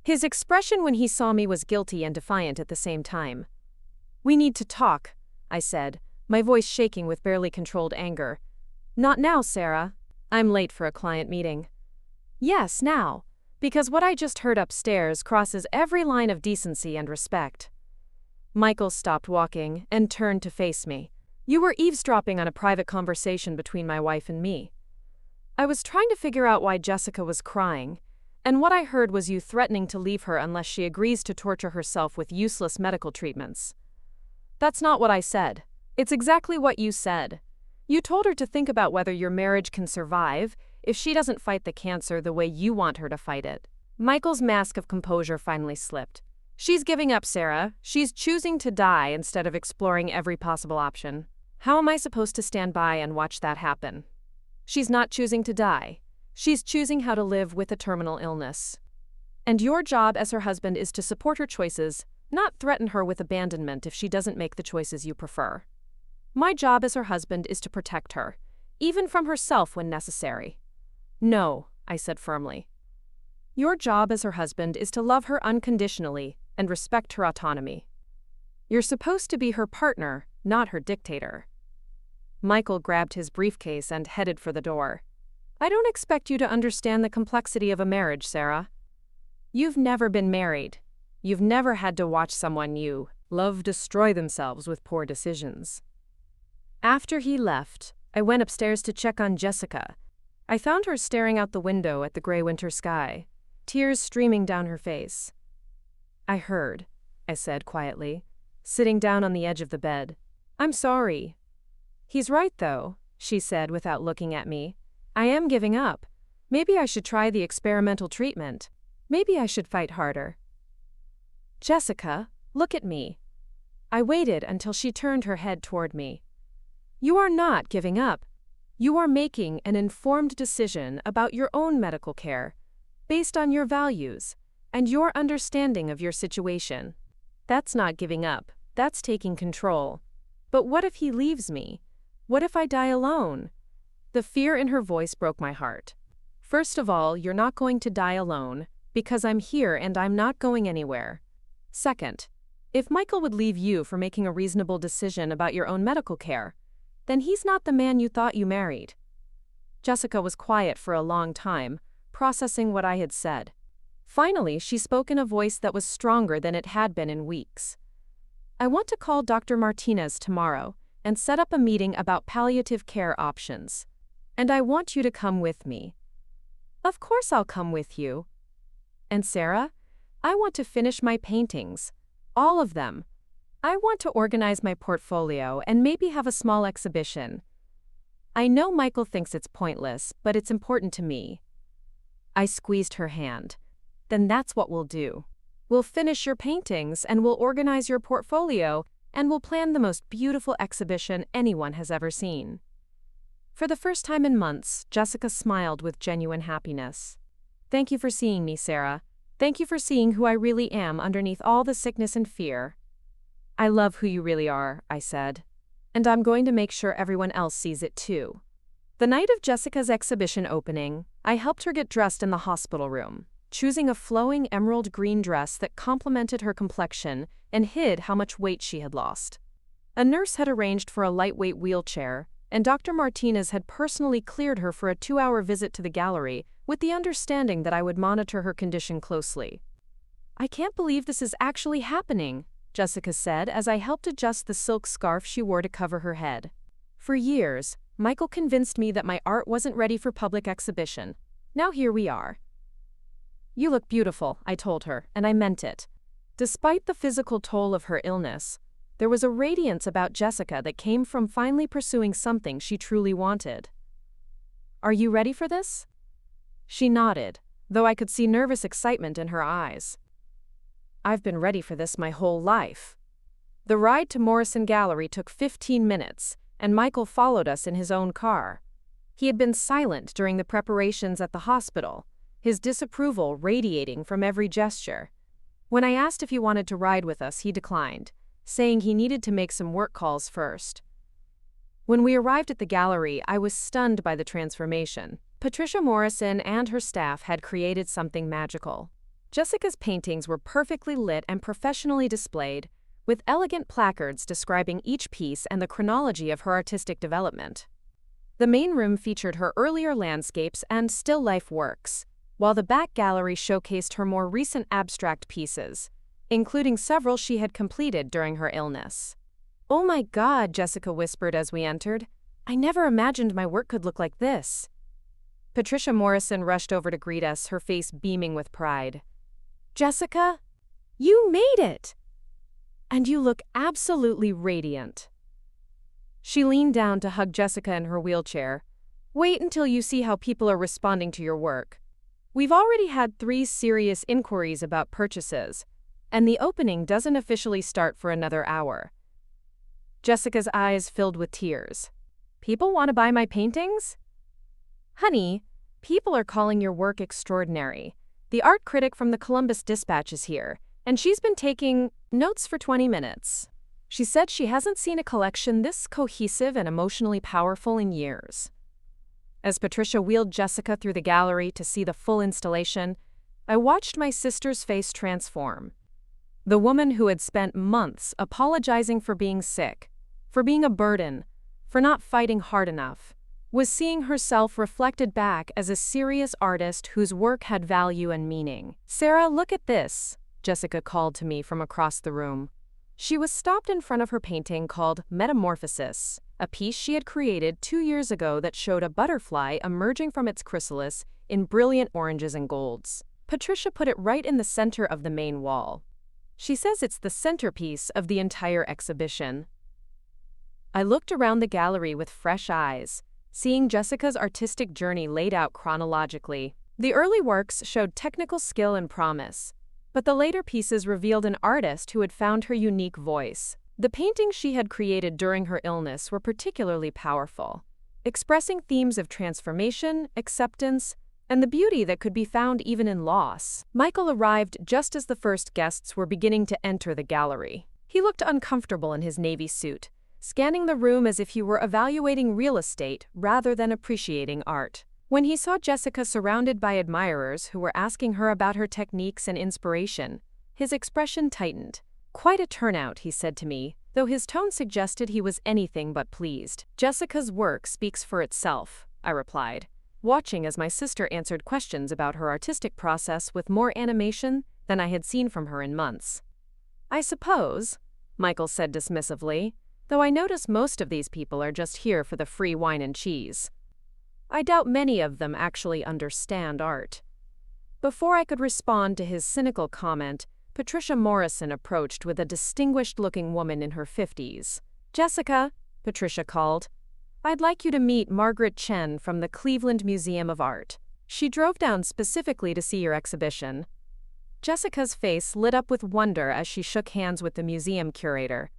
His expression when he saw me was guilty and defiant at the same time. "We need to talk," I said, my voice shaking with barely controlled anger. "Not now, Sarah. I'm late for a client meeting." "Yes, now, because what I just heard upstairs crosses every line of decency and respect." Michael stopped walking and turned to face me. "You were eavesdropping on a private conversation between my wife and me. I was trying to figure out why Jessica was crying, and what I heard was you threatening to leave her unless she agrees to torture herself with useless medical treatments." "That's not what I said. It's exactly what you said. You told her to think about whether your marriage can survive if she doesn't fight the cancer the way you want her to fight it." Michael's mask of composure finally slipped. "She's giving up, Sarah. She's choosing to die instead of exploring every possible option. How am I supposed to stand by and watch that happen? She's not choosing to die. She's choosing how to live with a terminal illness. And your job as her husband is to support her choices, not threaten her with abandonment if she doesn't make the choices you prefer. My job as her husband is to protect her, even from herself when necessary." "No," I said firmly. "Your job as her husband is to love her unconditionally and respect her autonomy. You're supposed to be her partner, not her dictator." Michael grabbed his briefcase and headed for the door. "I don't expect you to understand the complexity of a marriage, Sarah. You've never been married. You've never had to watch someone you love destroy themselves with poor decisions." After he left, I went upstairs to check on Jessica. I found her staring out the window at the gray winter sky, tears streaming down her face. I heard, I said quietly, sitting down on the edge of the bed. I'm sorry. He's right, though, she said without looking at me. I am giving up. Maybe I should try the experimental treatment. Maybe I should fight harder. Jessica, look at me. I waited until she turned her head toward me. You are not giving up. You are making an informed decision about your own medical care, based on your values and your understanding of your situation. That's not giving up. That's taking control. But what if he leaves me? What if I die alone? The fear in her voice broke my heart. First of all, you're not going to die alone, because I'm here and I'm not going anywhere. Second, if Michael would leave you for making a reasonable decision about your own medical care, then he's not the man you thought you married. Jessica was quiet for a long time, processing what I had said. Finally, she spoke in a voice that was stronger than it had been in weeks. I want to call Dr. Martinez tomorrow and set up a meeting about palliative care options. And I want you to come with me. Of course I'll come with you. And Sarah, I want to finish my paintings. All of them. I want to organize my portfolio and maybe have a small exhibition. I know Michael thinks it's pointless, but it's important to me. I squeezed her hand. Then that's what we'll do. We'll finish your paintings and we'll organize your portfolio and we'll plan the most beautiful exhibition anyone has ever seen. For the first time in months, Jessica smiled with genuine happiness. Thank you for seeing me, Sarah. Thank you for seeing who I really am underneath all the sickness and fear. I love who you really are, I said. And I'm going to make sure everyone else sees it too. The night of Jessica's exhibition opening, I helped her get dressed in the hospital room, choosing a flowing emerald green dress that complemented her complexion and hid how much weight she had lost. A nurse had arranged for a lightweight wheelchair, and Dr. Martinez had personally cleared her for a 2-hour visit to the gallery with the understanding that I would monitor her condition closely. I can't believe this is actually happening, Jessica said as I helped adjust the silk scarf she wore to cover her head. For years, Michael convinced me that my art wasn't ready for public exhibition. Now here we are. You look beautiful, I told her, and I meant it. Despite the physical toll of her illness, there was a radiance about Jessica that came from finally pursuing something she truly wanted. Are you ready for this? She nodded, though I could see nervous excitement in her eyes. I've been ready for this my whole life. The ride to Morrison Gallery took 15 minutes, and Michael followed us in his own car. He had been silent during the preparations at the hospital, his disapproval radiating from every gesture. When I asked if he wanted to ride with us, he declined, saying he needed to make some work calls first. When we arrived at the gallery, I was stunned by the transformation. Patricia Morrison and her staff had created something magical. Jessica's paintings were perfectly lit and professionally displayed, with elegant placards describing each piece and the chronology of her artistic development. The main room featured her earlier landscapes and still life works, while the back gallery showcased her more recent abstract pieces, including several she had completed during her illness. "Oh my God," Jessica whispered as we entered. "I never imagined my work could look like this." Patricia Morrison rushed over to greet us, her face beaming with pride. "Jessica, you made it! And you look absolutely radiant." She leaned down to hug Jessica in her wheelchair. "Wait until you see how people are responding to your work. We've already had 3 serious inquiries about purchases, and the opening doesn't officially start for another hour." Jessica's eyes filled with tears. "People want to buy my paintings?" "Honey, people are calling your work extraordinary. The art critic from the Columbus Dispatch is here, and she's been taking notes for 20 minutes. She said she hasn't seen a collection this cohesive and emotionally powerful in years." As Patricia wheeled Jessica through the gallery to see the full installation, I watched my sister's face transform. The woman who had spent months apologizing for being sick, for being a burden, for not fighting hard enough, was seeing herself reflected back as a serious artist whose work had value and meaning. "Sarah, look at this," Jessica called to me from across the room. She was stopped in front of her painting called Metamorphosis, a piece she had created 2 years ago that showed a butterfly emerging from its chrysalis in brilliant oranges and golds. Patricia put it right in the center of the main wall. She says it's the centerpiece of the entire exhibition. I looked around the gallery with fresh eyes, seeing Jessica's artistic journey laid out chronologically. The early works showed technical skill and promise, but the later pieces revealed an artist who had found her unique voice. The paintings she had created during her illness were particularly powerful, expressing themes of transformation, acceptance, and the beauty that could be found even in loss. Michael arrived just as the first guests were beginning to enter the gallery. He looked uncomfortable in his navy suit, scanning the room as if he were evaluating real estate rather than appreciating art. When he saw Jessica surrounded by admirers who were asking her about her techniques and inspiration, his expression tightened. "Quite a turnout," he said to me, though his tone suggested he was anything but pleased. "Jessica's work speaks for itself," I replied, watching as my sister answered questions about her artistic process with more animation than I had seen from her in months. "I suppose," Michael said dismissively, "though I notice most of these people are just here for the free wine and cheese. I doubt many of them actually understand art." Before I could respond to his cynical comment, Patricia Morrison approached with a distinguished-looking woman in her 50s. "Jessica," Patricia called, "I'd like you to meet Margaret Chen from the Cleveland Museum of Art. She drove down specifically to see your exhibition." Jessica's face lit up with wonder as she shook hands with the museum curator.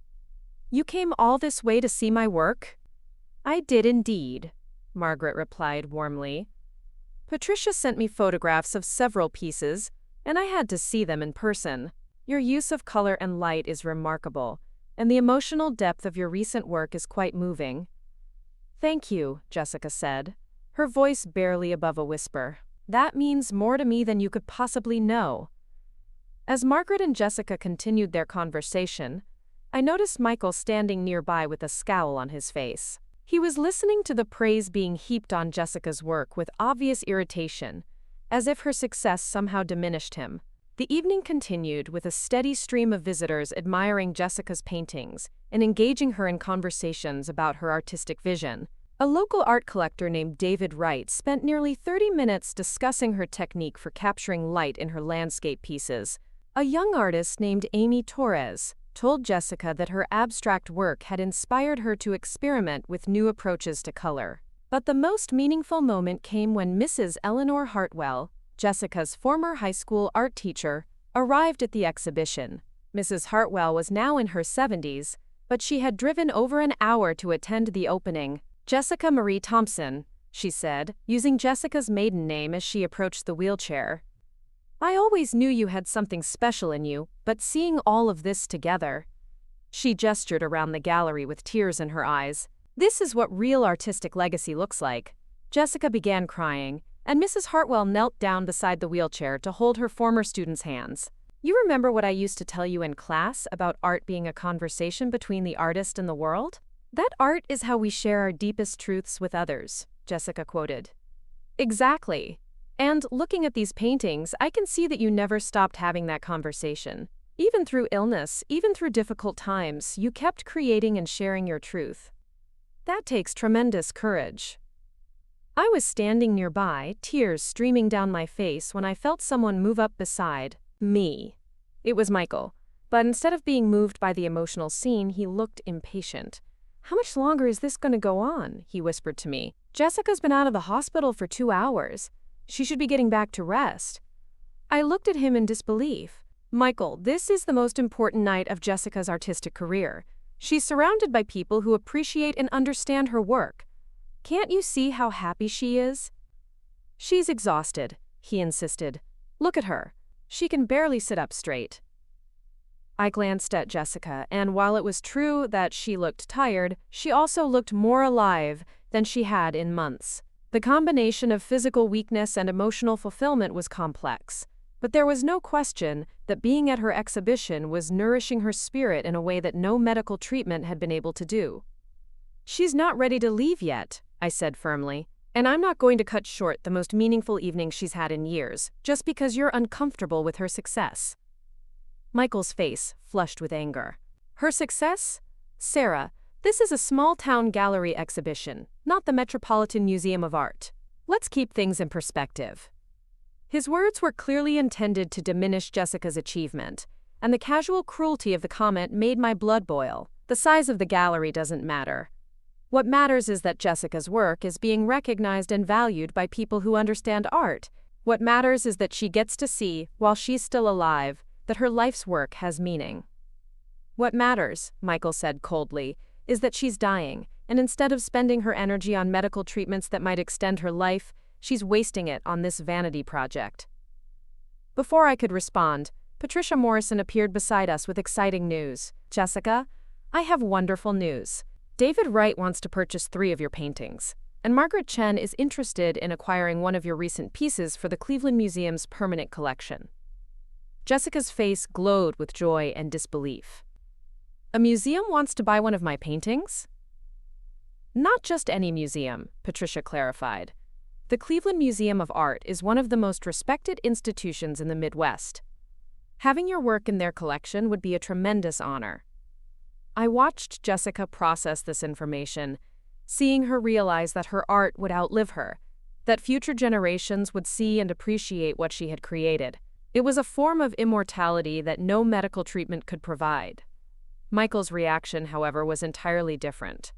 "You came all this way to see my work?" "I did indeed," Margaret replied warmly. "Patricia sent me photographs of several pieces, and I had to see them in person. Your use of color and light is remarkable, and the emotional depth of your recent work is quite moving." "Thank you," Jessica said, her voice barely above a whisper. "That means more to me than you could possibly know." As Margaret and Jessica continued their conversation, I noticed Michael standing nearby with a scowl on his face. He was listening to the praise being heaped on Jessica's work with obvious irritation, as if her success somehow diminished him. The evening continued with a steady stream of visitors admiring Jessica's paintings and engaging her in conversations about her artistic vision. A local art collector named David Wright spent nearly 30 minutes discussing her technique for capturing light in her landscape pieces. A young artist named Amy Torres told Jessica that her abstract work had inspired her to experiment with new approaches to color. But the most meaningful moment came when Mrs. Eleanor Hartwell, Jessica's former high school art teacher, arrived at the exhibition. Mrs. Hartwell was now in her 70s, but she had driven over an hour to attend the opening. "Jessica Marie Thompson," she said, using Jessica's maiden name as she approached the wheelchair. "I always knew you had something special in you, but seeing all of this together..." She gestured around the gallery with tears in her eyes. "This is what real artistic legacy looks like." Jessica began crying, and Mrs. Hartwell knelt down beside the wheelchair to hold her former students' hands. "You remember what I used to tell you in class about art being a conversation between the artist and the world? That art is how we share our deepest truths with others," Jessica quoted. "Exactly. And looking at these paintings, I can see that you never stopped having that conversation. Even through illness, even through difficult times, you kept creating and sharing your truth. That takes tremendous courage." I was standing nearby, tears streaming down my face when I felt someone move up beside me. It was Michael, but instead of being moved by the emotional scene, he looked impatient. "How much longer is this going to go on?" he whispered to me. "Jessica's been out of the hospital for 2 hours. She should be getting back to rest." I looked at him in disbelief. "Michael, this is the most important night of Jessica's artistic career. She's surrounded by people who appreciate and understand her work. Can't you see how happy she is?" "She's exhausted," he insisted. "Look at her. She can barely sit up straight." I glanced at Jessica, and while it was true that she looked tired, she also looked more alive than she had in months. The combination of physical weakness and emotional fulfillment was complex, but there was no question that being at her exhibition was nourishing her spirit in a way that no medical treatment had been able to do. "She's not ready to leave yet," I said firmly, "and I'm not going to cut short the most meaningful evening she's had in years, just because you're uncomfortable with her success." Michael's face flushed with anger. "Her success? Sarah, This is a small-town gallery exhibition, not the Metropolitan Museum of Art. Let's keep things in perspective. His words were clearly intended to diminish Jessica's achievement, and the casual cruelty of the comment made my blood boil. The size of the gallery doesn't matter. What matters is that Jessica's work is being recognized and valued by people who understand art. What matters is that she gets to see, while she's still alive, that her life's work has meaning. What matters, Michael said coldly, is that she's dying, and instead of spending her energy on medical treatments that might extend her life, she's wasting it on this vanity project. Before I could respond, Patricia Morrison appeared beside us with exciting news. Jessica, I have wonderful news. David Wright wants to purchase 3 of your paintings, and Margaret Chen is interested in acquiring one of your recent pieces for the Cleveland Museum's permanent collection. Jessica's face glowed with joy and disbelief. A museum wants to buy one of my paintings? Not just any museum, Patricia clarified. The Cleveland Museum of Art is one of the most respected institutions in the Midwest. Having your work in their collection would be a tremendous honor. I watched Jessica process this information, seeing her realize that her art would outlive her, that future generations would see and appreciate what she had created. It was a form of immortality that no medical treatment could provide. Michael's reaction, however, was entirely different.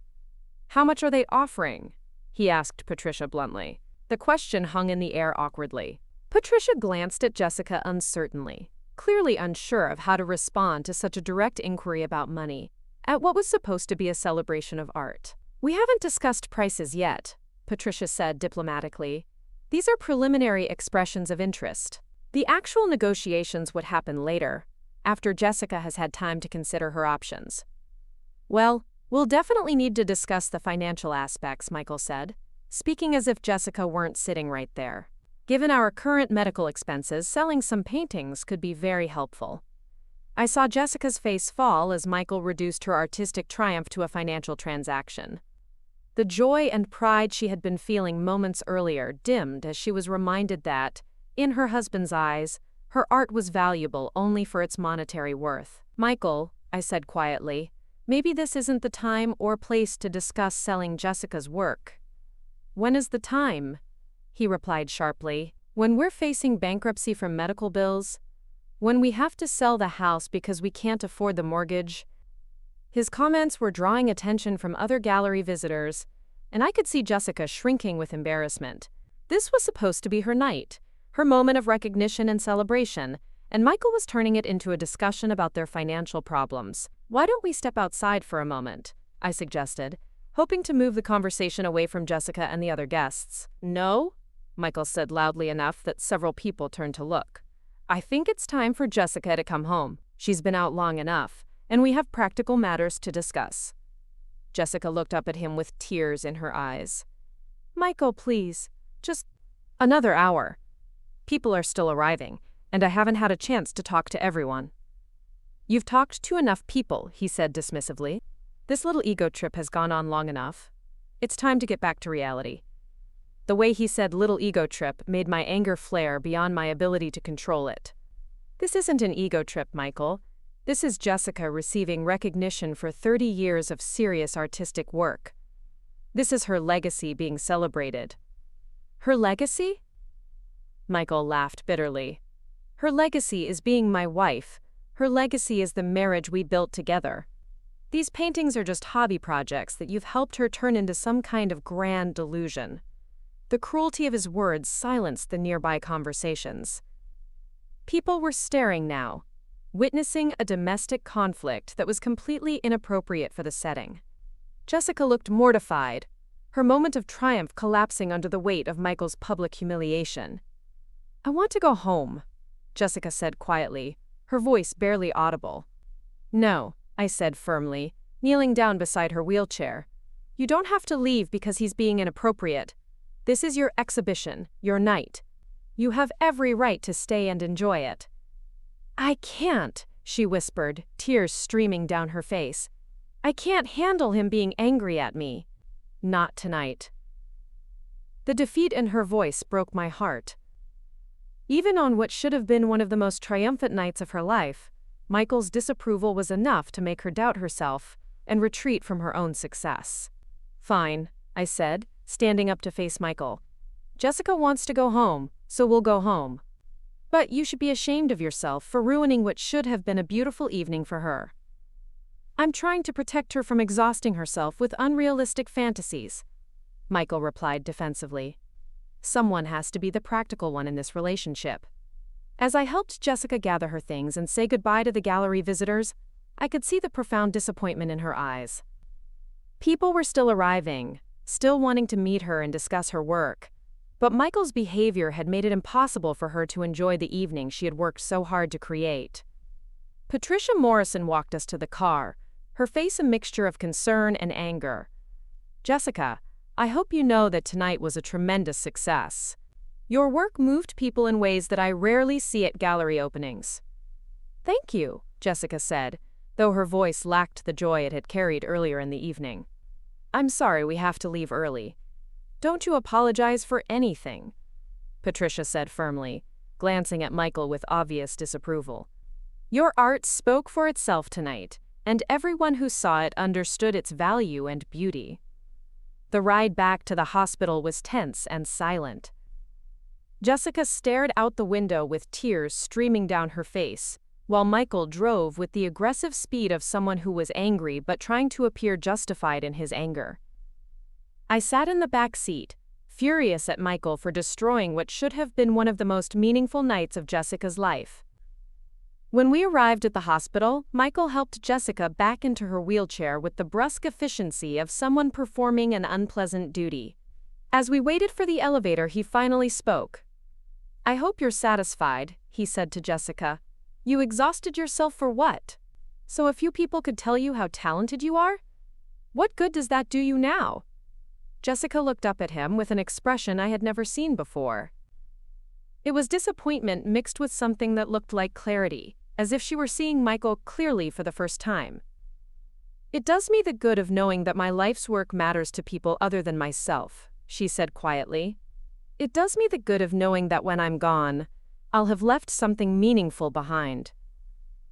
How much are they offering? He asked Patricia bluntly. The question hung in the air awkwardly. Patricia glanced at Jessica uncertainly, clearly unsure of how to respond to such a direct inquiry about money, at what was supposed to be a celebration of art. We haven't discussed prices yet, Patricia said diplomatically. These are preliminary expressions of interest. The actual negotiations would happen later, after Jessica has had time to consider her options. Well, we'll definitely need to discuss the financial aspects, Michael said, speaking as if Jessica weren't sitting right there. Given our current medical expenses, selling some paintings could be very helpful. I saw Jessica's face fall as Michael reduced her artistic triumph to a financial transaction. The joy and pride she had been feeling moments earlier dimmed as she was reminded that, in her husband's eyes, her art was valuable only for its monetary worth. Michael, I said quietly, maybe this isn't the time or place to discuss selling Jessica's work. When is the time? He replied sharply. When we're facing bankruptcy from medical bills? When we have to sell the house because we can't afford the mortgage? His comments were drawing attention from other gallery visitors, and I could see Jessica shrinking with embarrassment. This was supposed to be her night, her moment of recognition and celebration, and Michael was turning it into a discussion about their financial problems. Why don't we step outside for a moment? I suggested, hoping to move the conversation away from Jessica and the other guests. No, Michael said loudly enough that several people turned to look. I think it's time for Jessica to come home. She's been out long enough, and we have practical matters to discuss. Jessica looked up at him with tears in her eyes. Michael, please, just another hour. People are still arriving, and I haven't had a chance to talk to everyone. You've talked to enough people, he said dismissively. This little ego trip has gone on long enough. It's time to get back to reality. The way he said little ego trip made my anger flare beyond my ability to control it. This isn't an ego trip, Michael. This is Jessica receiving recognition for 30 years of serious artistic work. This is her legacy being celebrated. Her legacy? Michael laughed bitterly. Her legacy is being my wife. Her legacy is the marriage we built together. These paintings are just hobby projects that you've helped her turn into some kind of grand delusion. The cruelty of his words silenced the nearby conversations. People were staring now, witnessing a domestic conflict that was completely inappropriate for the setting. Jessica looked mortified, her moment of triumph collapsing under the weight of Michael's public humiliation. I want to go home, Jessica said quietly, her voice barely audible. No, I said firmly, kneeling down beside her wheelchair. You don't have to leave because he's being inappropriate. This is your exhibition, your night. You have every right to stay and enjoy it. I can't, she whispered, tears streaming down her face. I can't handle him being angry at me. Not tonight. The defeat in her voice broke my heart. Even on what should have been one of the most triumphant nights of her life, Michael's disapproval was enough to make her doubt herself, and retreat from her own success. "Fine," I said, standing up to face Michael. "Jessica wants to go home, so we'll go home. But you should be ashamed of yourself for ruining what should have been a beautiful evening for her." "I'm trying to protect her from exhausting herself with unrealistic fantasies," Michael replied defensively. "Someone has to be the practical one in this relationship." As I helped Jessica gather her things and say goodbye to the gallery visitors, I could see the profound disappointment in her eyes. People were still arriving, still wanting to meet her and discuss her work, but Michael's behavior had made it impossible for her to enjoy the evening she had worked so hard to create. Patricia Morrison walked us to the car, her face a mixture of concern and anger. "Jessica, I hope you know that tonight was a tremendous success. Your work moved people in ways that I rarely see at gallery openings." "Thank you," Jessica said, though her voice lacked the joy it had carried earlier in the evening. "I'm sorry we have to leave early." "Don't you apologize for anything," Patricia said firmly, glancing at Michael with obvious disapproval. "Your art spoke for itself tonight, and everyone who saw it understood its value and beauty." The ride back to the hospital was tense and silent. Jessica stared out the window with tears streaming down her face, while Michael drove with the aggressive speed of someone who was angry but trying to appear justified in his anger. I sat in the back seat, furious at Michael for destroying what should have been one of the most meaningful nights of Jessica's life. When we arrived at the hospital, Michael helped Jessica back into her wheelchair with the brusque efficiency of someone performing an unpleasant duty. As we waited for the elevator, he finally spoke. "I hope you're satisfied," he said to Jessica. "You exhausted yourself for what? So a few people could tell you how talented you are? What good does that do you now?" Jessica looked up at him with an expression I had never seen before. It was disappointment mixed with something that looked like clarity, as if she were seeing Michael clearly for the first time. "It does me the good of knowing that my life's work matters to people other than myself," she said quietly. "It does me the good of knowing that when I'm gone, I'll have left something meaningful behind."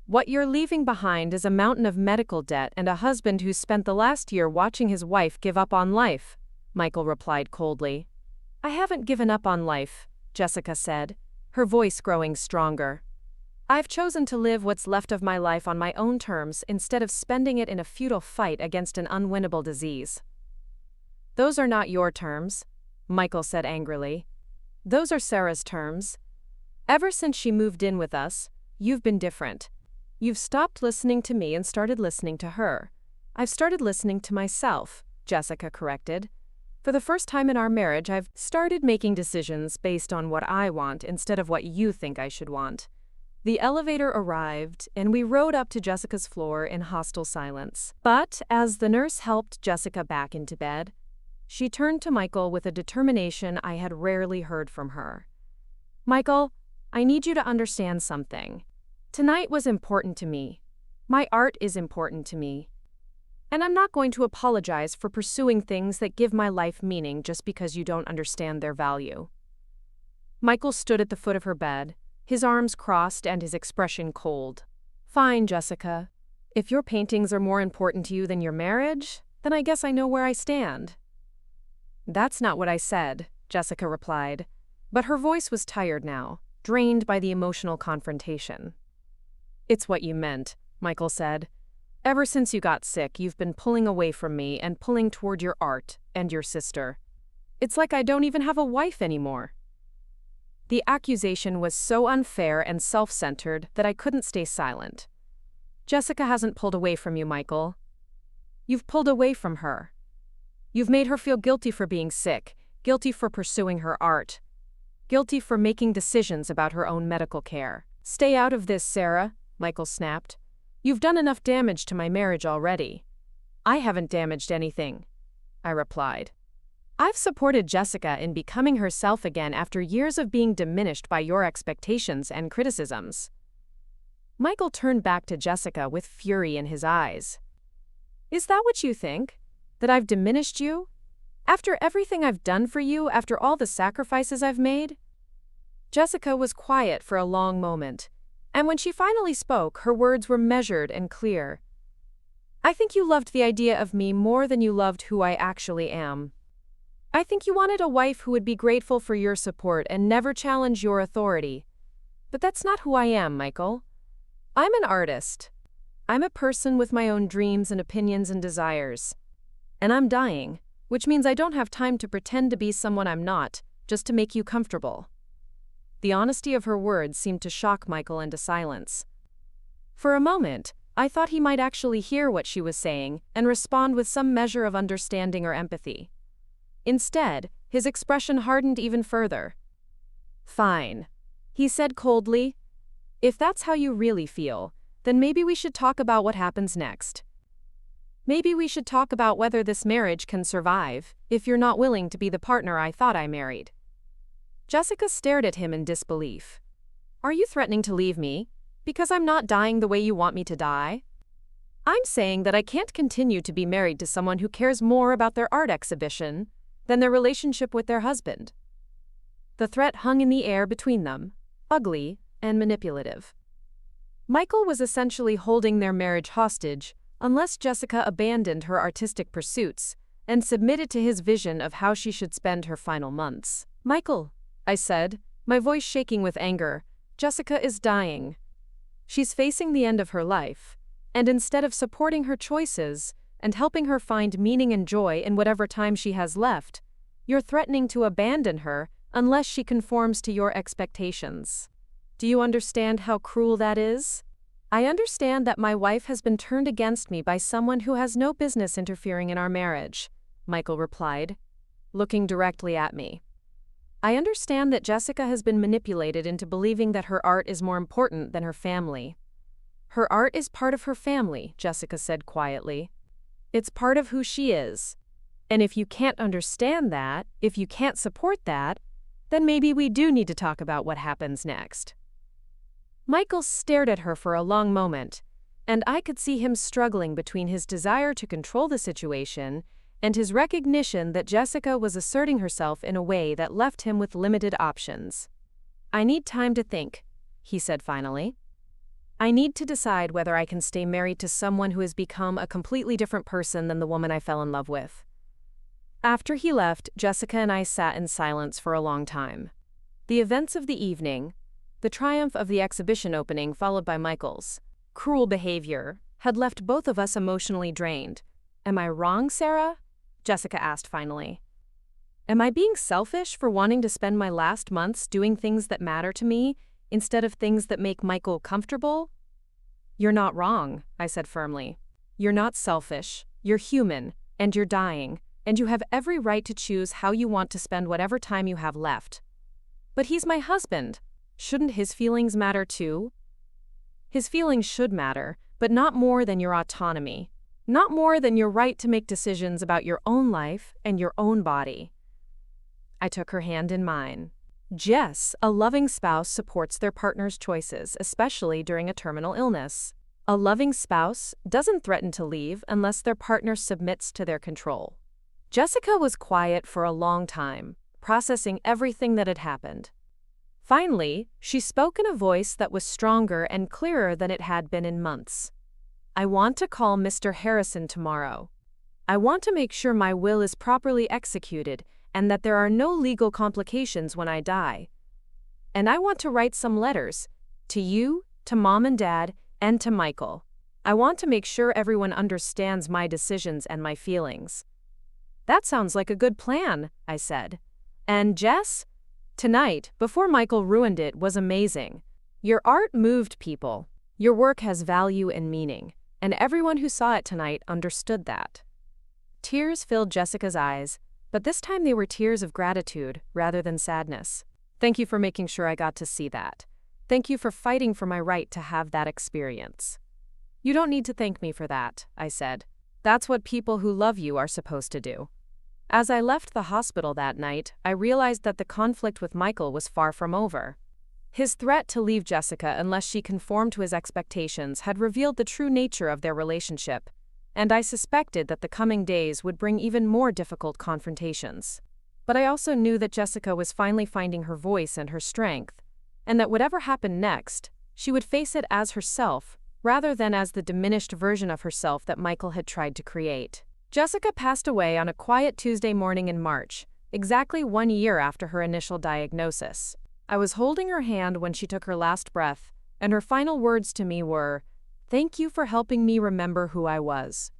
"What you're leaving behind is a mountain of medical debt and a husband who spent the last year watching his wife give up on life," Michael replied coldly. "I haven't given up on life," Jessica said, her voice growing stronger. "I've chosen to live what's left of my life on my own terms instead of spending it in a futile fight against an unwinnable disease." "Those are not your terms," Michael said angrily. "Those are Sarah's terms. Ever since she moved in with us, you've been different. You've stopped listening to me and started listening to her." "I've started listening to myself," Jessica corrected. "For the first time in our marriage, I've started making decisions based on what I want instead of what you think I should want." The elevator arrived, and we rode up to Jessica's floor in hostile silence. But as the nurse helped Jessica back into bed, she turned to Michael with a determination I had rarely heard from her. "Michael, I need you to understand something. Tonight was important to me. My art is important to me. And I'm not going to apologize for pursuing things that give my life meaning just because you don't understand their value." Michael stood at the foot of her bed, his arms crossed and his expression cold. "Fine, Jessica. If your paintings are more important to you than your marriage, then I guess I know where I stand." "That's not what I said," Jessica replied, but her voice was tired now, drained by the emotional confrontation. "It's what you meant," Michael said. "Ever since you got sick, you've been pulling away from me and pulling toward your art and your sister. It's like I don't even have a wife anymore." The accusation was so unfair and self-centered that I couldn't stay silent. "Jessica hasn't pulled away from you, Michael. You've pulled away from her. You've made her feel guilty for being sick, guilty for pursuing her art, guilty for making decisions about her own medical care." "Stay out of this, Sarah," Michael snapped. "You've done enough damage to my marriage already." "I haven't damaged anything," I replied. "I've supported Jessica in becoming herself again after years of being diminished by your expectations and criticisms." Michael turned back to Jessica with fury in his eyes. "Is that what you think? That I've diminished you? After everything I've done for you, after all the sacrifices I've made?" Jessica was quiet for a long moment, and when she finally spoke, her words were measured and clear. I think you loved the idea of me more than you loved who I actually am. I think you wanted a wife who would be grateful for your support and never challenge your authority. But that's not who I am, Michael. I'm an artist. I'm a person with my own dreams and opinions and desires. And I'm dying, which means I don't have time to pretend to be someone I'm not, just to make you comfortable. The honesty of her words seemed to shock Michael into silence. For a moment, I thought he might actually hear what she was saying and respond with some measure of understanding or empathy. Instead, his expression hardened even further. "Fine," he said coldly. "If that's how you really feel, then maybe we should talk about what happens next. Maybe we should talk about whether this marriage can survive if you're not willing to be the partner I thought I married." Jessica stared at him in disbelief. "Are you threatening to leave me because I'm not dying the way you want me to die?" "I'm saying that I can't continue to be married to someone who cares more about their art exhibition than their relationship with their husband." The threat hung in the air between them, ugly and manipulative. Michael was essentially holding their marriage hostage unless Jessica abandoned her artistic pursuits and submitted to his vision of how she should spend her final months. "Michael," I said, my voice shaking with anger, "Jessica is dying. She's facing the end of her life, and instead of supporting her choices and helping her find meaning and joy in whatever time she has left, you're threatening to abandon her unless she conforms to your expectations. Do you understand how cruel that is?" "I understand that my wife has been turned against me by someone who has no business interfering in our marriage," Michael replied, looking directly at me. "I understand that Jessica has been manipulated into believing that her art is more important than her family." "Her art is part of her family," Jessica said quietly. "It's part of who she is. And if you can't understand that, if you can't support that, then maybe we do need to talk about what happens next." Michael stared at her for a long moment, and I could see him struggling between his desire to control the situation and his recognition that Jessica was asserting herself in a way that left him with limited options. "I need time to think," he said finally. "I need to decide whether I can stay married to someone who has become a completely different person than the woman I fell in love with." After he left, Jessica and I sat in silence for a long time. The events of the evening, the triumph of the exhibition opening followed by Michael's cruel behavior, had left both of us emotionally drained. "Am I wrong, Sarah?" Jessica asked finally. "Am I being selfish for wanting to spend my last months doing things that matter to me instead of things that make Michael comfortable?" "You're not wrong," I said firmly. "You're not selfish, you're human, and you're dying, and you have every right to choose how you want to spend whatever time you have left. But he's my husband. Shouldn't his feelings matter too?" "His feelings should matter, but not more than your autonomy. Not more than your right to make decisions about your own life and your own body." I took her hand in mine. "Jess, a loving spouse supports their partner's choices, especially during a terminal illness. A loving spouse doesn't threaten to leave unless their partner submits to their control." Jessica was quiet for a long time, processing everything that had happened. Finally, she spoke in a voice that was stronger and clearer than it had been in months. "I want to call Mr. Harrison tomorrow. I want to make sure my will is properly executed and that there are no legal complications when I die. And I want to write some letters, to you, to Mom and Dad, and to Michael. I want to make sure everyone understands my decisions and my feelings." "That sounds like a good plan," I said. "And Jess, tonight, before Michael ruined it, was amazing. Your art moved people. Your work has value and meaning, and everyone who saw it tonight understood that." Tears filled Jessica's eyes, but this time they were tears of gratitude rather than sadness. "Thank you for making sure I got to see that. Thank you for fighting for my right to have that experience." "You don't need to thank me for that," I said. "That's what people who love you are supposed to do." As I left the hospital that night, I realized that the conflict with Michael was far from over. His threat to leave Jessica unless she conformed to his expectations had revealed the true nature of their relationship, and I suspected that the coming days would bring even more difficult confrontations. But I also knew that Jessica was finally finding her voice and her strength, and that whatever happened next, she would face it as herself, rather than as the diminished version of herself that Michael had tried to create. Jessica passed away on a quiet Tuesday morning in March, exactly 1 year after her initial diagnosis. I was holding her hand when she took her last breath, and her final words to me were, "Thank you for helping me remember who I was."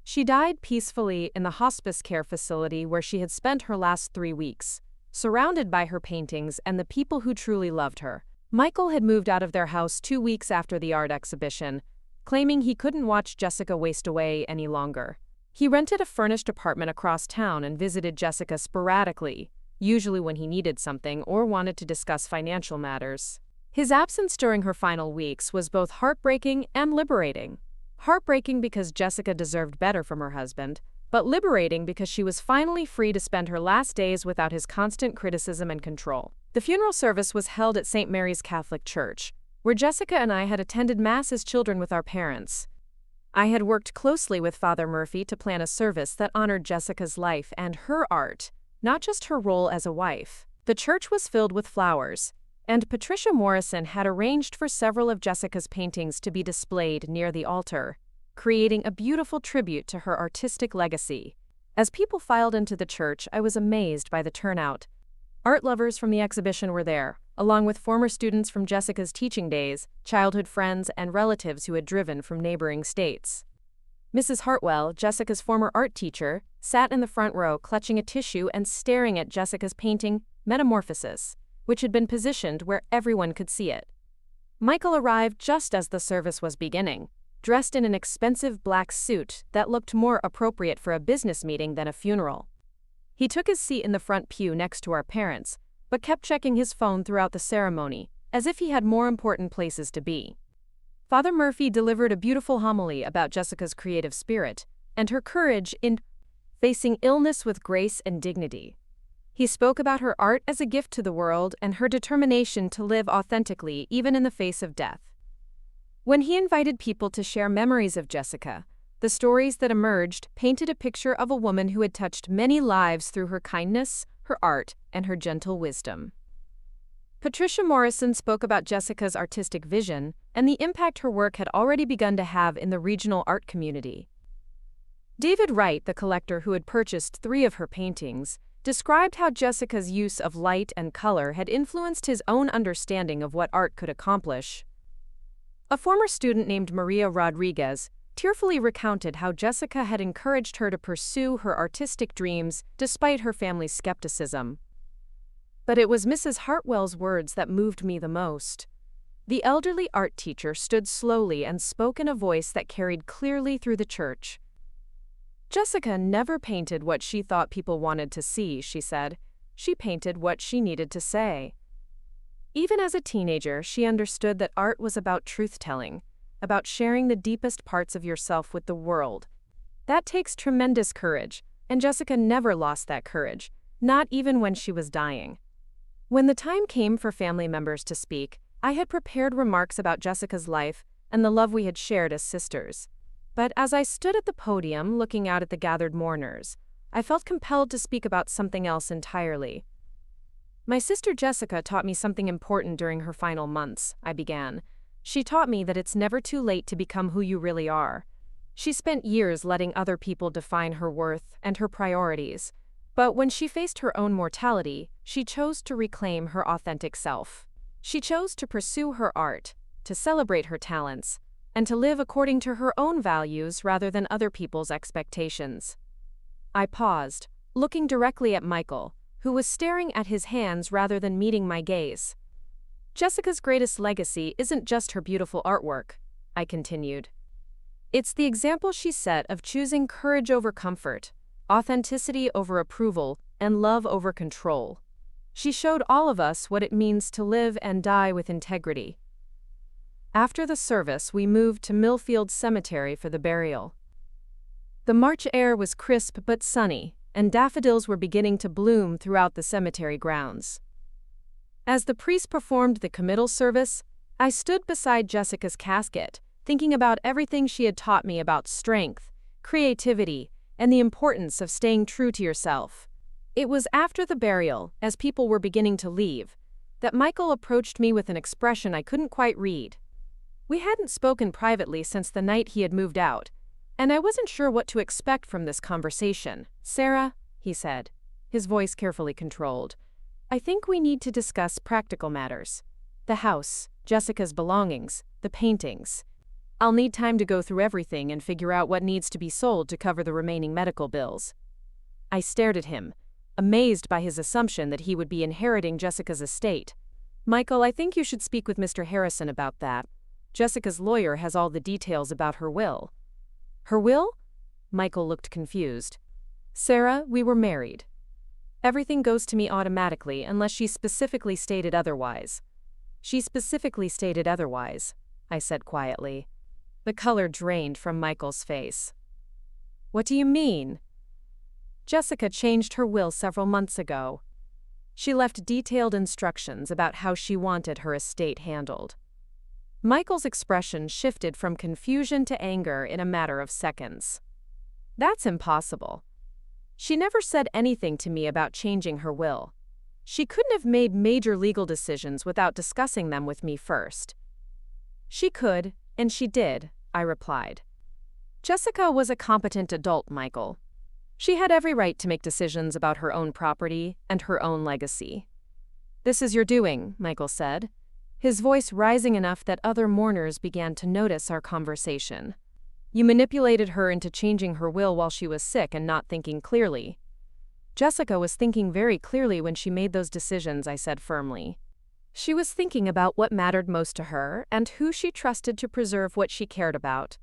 She died peacefully in the hospice care facility where she had spent her last 3 weeks, surrounded by her paintings and the people who truly loved her. Michael had moved out of their house 2 weeks after the art exhibition, claiming he couldn't watch Jessica waste away any longer. He rented a furnished apartment across town and visited Jessica sporadically, usually when he needed something or wanted to discuss financial matters. His absence during her final weeks was both heartbreaking and liberating. Heartbreaking because Jessica deserved better from her husband, but liberating because she was finally free to spend her last days without his constant criticism and control. The funeral service was held at St. Mary's Catholic Church, where Jessica and I had attended Mass as children with our parents. I had worked closely with Father Murphy to plan a service that honored Jessica's life and her art, not just her role as a wife. The church was filled with flowers, and Patricia Morrison had arranged for several of Jessica's paintings to be displayed near the altar, creating a beautiful tribute to her artistic legacy. As people filed into the church, I was amazed by the turnout. Art lovers from the exhibition were there, along with former students from Jessica's teaching days, childhood friends, and relatives who had driven from neighboring states. Mrs. Hartwell, Jessica's former art teacher, sat in the front row clutching a tissue and staring at Jessica's painting, Metamorphosis, which had been positioned where everyone could see it. Michael arrived just as the service was beginning, dressed in an expensive black suit that looked more appropriate for a business meeting than a funeral. He took his seat in the front pew next to our parents, but kept checking his phone throughout the ceremony, as if he had more important places to be. Father Murphy delivered a beautiful homily about Jessica's creative spirit and her courage in facing illness with grace and dignity. He spoke about her art as a gift to the world and her determination to live authentically even in the face of death. When he invited people to share memories of Jessica, the stories that emerged painted a picture of a woman who had touched many lives through her kindness, her art, and her gentle wisdom. Patricia Morrison spoke about Jessica's artistic vision and the impact her work had already begun to have in the regional art community. David Wright, the collector who had purchased 3 of her paintings, described how Jessica's use of light and color had influenced his own understanding of what art could accomplish. A former student named Maria Rodriguez tearfully recounted how Jessica had encouraged her to pursue her artistic dreams despite her family's skepticism. But it was Mrs. Hartwell's words that moved me the most. The elderly art teacher stood slowly and spoke in a voice that carried clearly through the church. Jessica never painted what she thought people wanted to see, she said. She painted what she needed to say. Even as a teenager, she understood that art was about truth-telling, about sharing the deepest parts of yourself with the world. That takes tremendous courage, and Jessica never lost that courage, not even when she was dying. When the time came for family members to speak, I had prepared remarks about Jessica's life and the love we had shared as sisters. But as I stood at the podium looking out at the gathered mourners, I felt compelled to speak about something else entirely. My sister Jessica taught me something important during her final months, I began. She taught me that it's never too late to become who you really are. She spent years letting other people define her worth and her priorities, but when she faced her own mortality, she chose to reclaim her authentic self. She chose to pursue her art, to celebrate her talents, and to live according to her own values rather than other people's expectations. I paused, looking directly at Michael, who was staring at his hands rather than meeting my gaze. Jessica's greatest legacy isn't just her beautiful artwork, I continued. It's the example she set of choosing courage over comfort, authenticity over approval, and love over control. She showed all of us what it means to live and die with integrity. After the service, we moved to Millfield Cemetery for the burial. The March air was crisp but sunny, and daffodils were beginning to bloom throughout the cemetery grounds. As the priest performed the committal service, I stood beside Jessica's casket, thinking about everything she had taught me about strength, creativity, and the importance of staying true to yourself. It was after the burial, as people were beginning to leave, that Michael approached me with an expression I couldn't quite read. We hadn't spoken privately since the night he had moved out, and I wasn't sure what to expect from this conversation. "Sarah," he said, his voice carefully controlled, "I think we need to discuss practical matters. The house, Jessica's belongings, the paintings. I'll need time to go through everything and figure out what needs to be sold to cover the remaining medical bills." I stared at him, amazed by his assumption that he would be inheriting Jessica's estate. "Michael, I think you should speak with Mr. Harrison about that. Jessica's lawyer has all the details about her will." "Her will?" Michael looked confused. "Sarah, we were married. Everything goes to me automatically unless she specifically stated otherwise." "She specifically stated otherwise," I said quietly. The color drained from Michael's face. "What do you mean?" "Jessica changed her will several months ago. She left detailed instructions about how she wanted her estate handled." Michael's expression shifted from confusion to anger in a matter of seconds. "That's impossible. She never said anything to me about changing her will. She couldn't have made major legal decisions without discussing them with me first." "She could, and she did," I replied. "Jessica was a competent adult, Michael. She had every right to make decisions about her own property and her own legacy." "This is your doing," Michael said, his voice rising enough that other mourners began to notice our conversation. "You manipulated her into changing her will while she was sick and not thinking clearly." "Jessica was thinking very clearly when she made those decisions," I said firmly. "She was thinking about what mattered most to her and who she trusted to preserve what she cared about."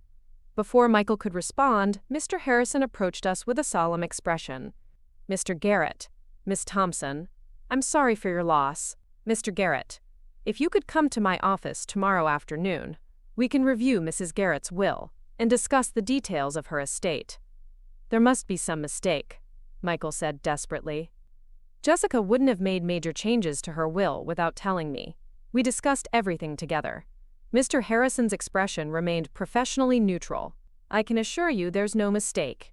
Before Michael could respond, Mr. Harrison approached us with a solemn expression. "Mr. Garrett, Miss Thompson, I'm sorry for your loss. Mr. Garrett, if you could come to my office tomorrow afternoon, we can review Mrs. Garrett's will and discuss the details of her estate." "There must be some mistake," Michael said desperately. "Jessica wouldn't have made major changes to her will without telling me. We discussed everything together." Mr. Harrison's expression remained professionally neutral. "I can assure you there's no mistake.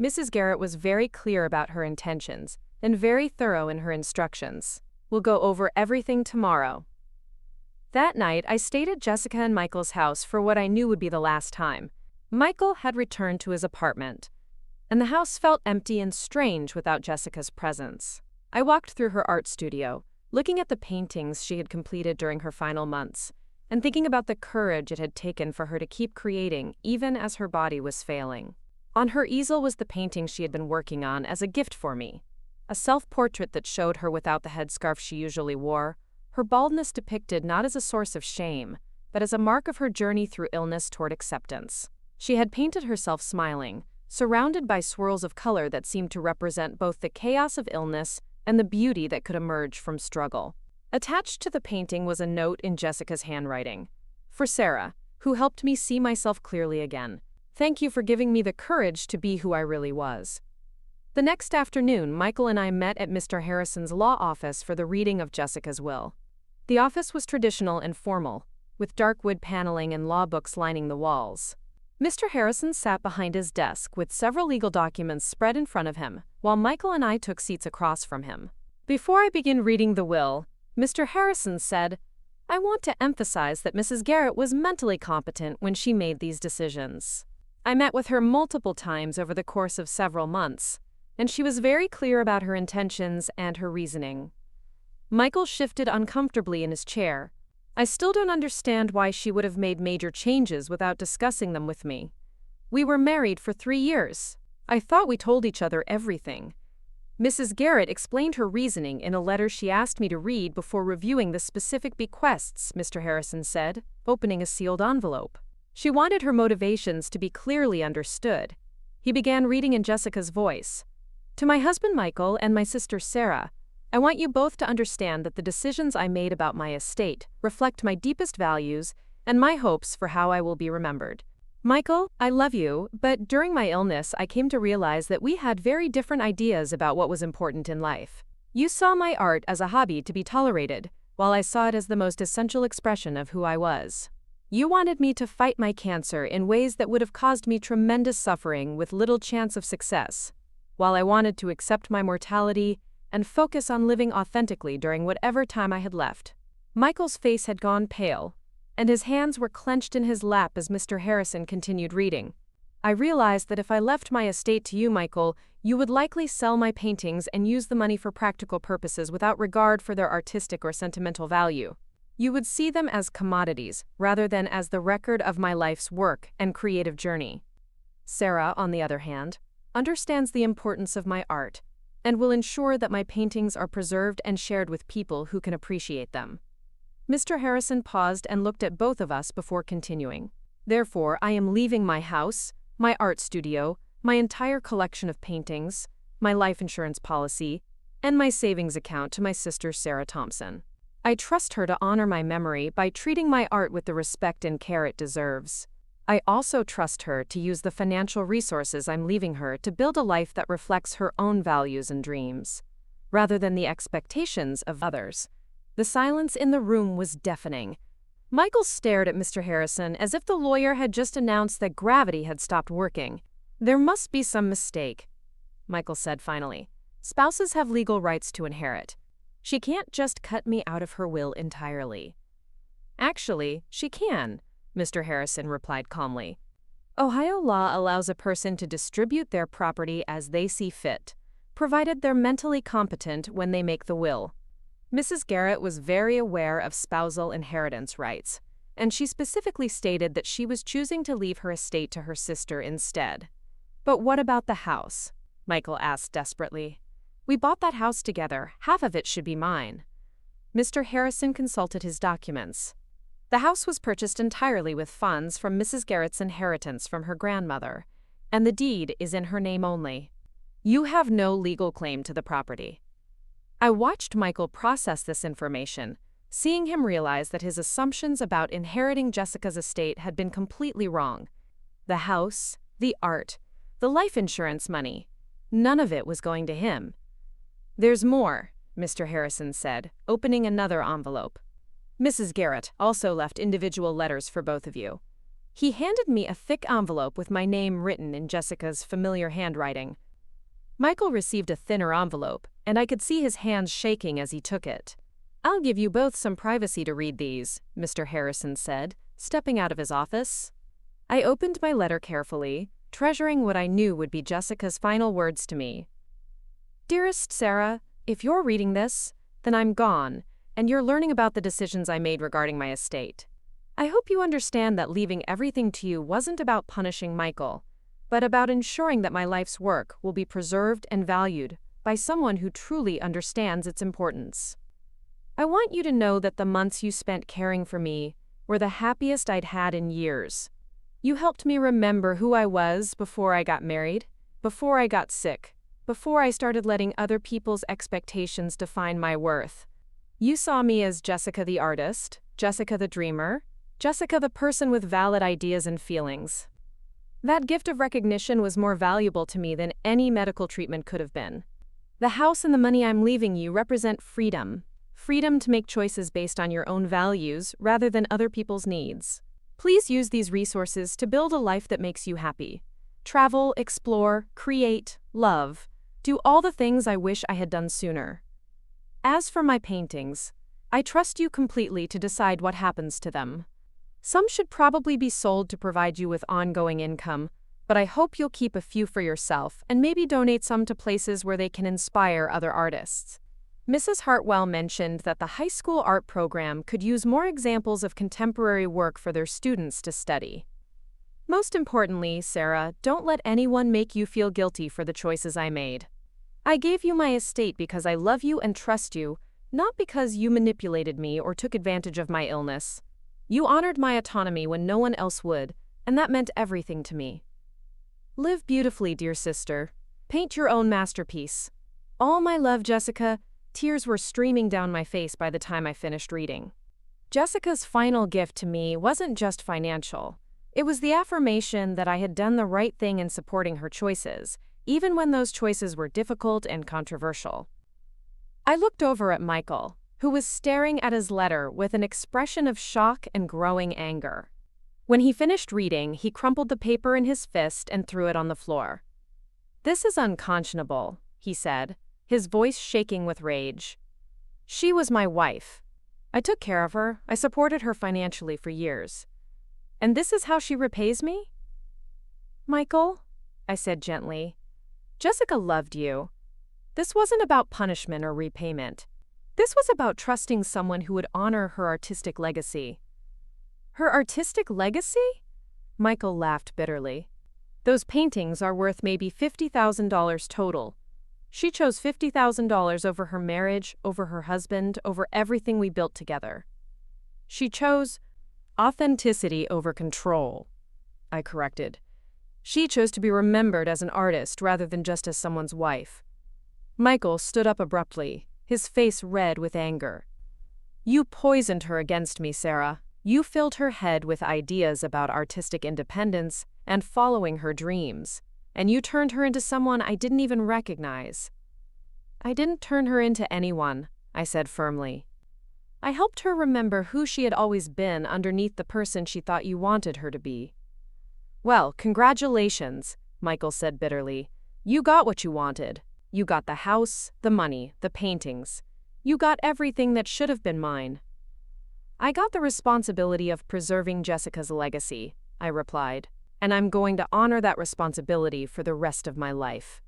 Mrs. Garrett was very clear about her intentions and very thorough in her instructions. We'll go over everything tomorrow." That night, I stayed at Jessica and Michael's house for what I knew would be the last time. Michael had returned to his apartment, and the house felt empty and strange without Jessica's presence. I walked through her art studio, looking at the paintings she had completed during her final months, and thinking about the courage it had taken for her to keep creating even as her body was failing. On her easel was the painting she had been working on as a gift for me, a self-portrait that showed her without the headscarf she usually wore, her baldness depicted not as a source of shame, but as a mark of her journey through illness toward acceptance. She had painted herself smiling, surrounded by swirls of color that seemed to represent both the chaos of illness and the beauty that could emerge from struggle. Attached to the painting was a note in Jessica's handwriting. "For Sarah, who helped me see myself clearly again. Thank you for giving me the courage to be who I really was." The next afternoon, Michael and I met at Mr. Harrison's law office for the reading of Jessica's will. The office was traditional and formal, with dark wood paneling and law books lining the walls. Mr. Harrison sat behind his desk with several legal documents spread in front of him, while Michael and I took seats across from him. Before I began reading the will, Mr. Harrison said, "I want to emphasize that Mrs. Garrett was mentally competent when she made these decisions. I met with her multiple times over the course of several months, and she was very clear about her intentions and her reasoning." Michael shifted uncomfortably in his chair. "I still don't understand why she would have made major changes without discussing them with me. We were married for 3 years. I thought we told each other everything." Mrs. Garrett explained her reasoning in a letter she asked me to read before reviewing the specific bequests, Mr. Harrison said, opening a sealed envelope. "She wanted her motivations to be clearly understood." He began reading in Jessica's voice. "To my husband Michael and my sister Sarah, I want you both to understand that the decisions I made about my estate reflect my deepest values and my hopes for how I will be remembered. Michael, I love you, but during my illness I came to realize that we had very different ideas about what was important in life. You saw my art as a hobby to be tolerated, while I saw it as the most essential expression of who I was. You wanted me to fight my cancer in ways that would have caused me tremendous suffering with little chance of success, while I wanted to accept my mortality and focus on living authentically during whatever time I had left." Michael's face had gone pale, and his hands were clenched in his lap as Mr. Harrison continued reading. I realized that if I left my estate to you, Michael, you would likely sell my paintings and use the money for practical purposes without regard for their artistic or sentimental value. You would see them as commodities, rather than as the record of my life's work and creative journey. Sarah, on the other hand, understands the importance of my art and will ensure that my paintings are preserved and shared with people who can appreciate them. Mr. Harrison paused and looked at both of us before continuing. Therefore, I am leaving my house, my art studio, my entire collection of paintings, my life insurance policy, and my savings account to my sister Sarah Thompson. I trust her to honor my memory by treating my art with the respect and care it deserves. I also trust her to use the financial resources I'm leaving her to build a life that reflects her own values and dreams, rather than the expectations of others. The silence in the room was deafening. Michael stared at Mr. Harrison as if the lawyer had just announced that gravity had stopped working. "There must be some mistake," Michael said finally. "Spouses have legal rights to inherit. She can't just cut me out of her will entirely." "Actually, she can," Mr. Harrison replied calmly. "Ohio law allows a person to distribute their property as they see fit, provided they're mentally competent when they make the will." Mrs. Garrett was very aware of spousal inheritance rights, and she specifically stated that she was choosing to leave her estate to her sister instead. "But what about the house?" Michael asked desperately. "We bought that house together. Half of it should be mine." Mr. Harrison consulted his documents. The house was purchased entirely with funds from Mrs. Garrett's inheritance from her grandmother, and the deed is in her name only. You have no legal claim to the property. I watched Michael process this information, seeing him realize that his assumptions about inheriting Jessica's estate had been completely wrong. The house, the art, the life insurance money, none of it was going to him. "There's more," Mr. Harrison said, opening another envelope. "Mrs. Garrett also left individual letters for both of you." He handed me a thick envelope with my name written in Jessica's familiar handwriting. Michael received a thinner envelope, and I could see his hands shaking as he took it. "I'll give you both some privacy to read these," Mr. Harrison said, stepping out of his office. I opened my letter carefully, treasuring what I knew would be Jessica's final words to me. "Dearest Sarah, if you're reading this, then I'm gone, and you're learning about the decisions I made regarding my estate. I hope you understand that leaving everything to you wasn't about punishing Michael, but about ensuring that my life's work will be preserved and valued by someone who truly understands its importance. I want you to know that the months you spent caring for me were the happiest I'd had in years. You helped me remember who I was before I got married, before I got sick, before I started letting other people's expectations define my worth. You saw me as Jessica the artist, Jessica the dreamer, Jessica the person with valid ideas and feelings. That gift of recognition was more valuable to me than any medical treatment could have been. The house and the money I'm leaving you represent freedom. Freedom to make choices based on your own values rather than other people's needs. Please use these resources to build a life that makes you happy. Travel, explore, create, love. Do all the things I wish I had done sooner. As for my paintings, I trust you completely to decide what happens to them. Some should probably be sold to provide you with ongoing income, but I hope you'll keep a few for yourself and maybe donate some to places where they can inspire other artists." Mrs. Hartwell mentioned that the high school art program could use more examples of contemporary work for their students to study. "Most importantly, Sarah, don't let anyone make you feel guilty for the choices I made. I gave you my estate because I love you and trust you, not because you manipulated me or took advantage of my illness. You honored my autonomy when no one else would, and that meant everything to me. Live beautifully, dear sister. Paint your own masterpiece. All my love, Jessica." Tears were streaming down my face by the time I finished reading. Jessica's final gift to me wasn't just financial. It was the affirmation that I had done the right thing in supporting her choices, even when those choices were difficult and controversial. I looked over at Michael, who was staring at his letter with an expression of shock and growing anger. When he finished reading, he crumpled the paper in his fist and threw it on the floor. "This is unconscionable," he said, his voice shaking with rage. "She was my wife. I took care of her, I supported her financially for years. And this is how she repays me? Michael, I said gently, Jessica loved you. This wasn't about punishment or repayment. This was about trusting someone who would honor her artistic legacy. Her artistic legacy? Michael laughed bitterly. Those paintings are worth maybe $50,000 total. She chose $50,000 over her marriage, over her husband, over everything we built together. She chose authenticity over control, I corrected. She chose to be remembered as an artist rather than just as someone's wife. Michael stood up abruptly, his face red with anger. You poisoned her against me, Sarah. You filled her head with ideas about artistic independence and following her dreams, and you turned her into someone I didn't even recognize. I didn't turn her into anyone, I said firmly. I helped her remember who she had always been underneath the person she thought you wanted her to be. Well, congratulations, Michael said bitterly. You got what you wanted. You got the house, the money, the paintings. You got everything that should have been mine. I got the responsibility of preserving Jessica's legacy, I replied, and I'm going to honor that responsibility for the rest of my life.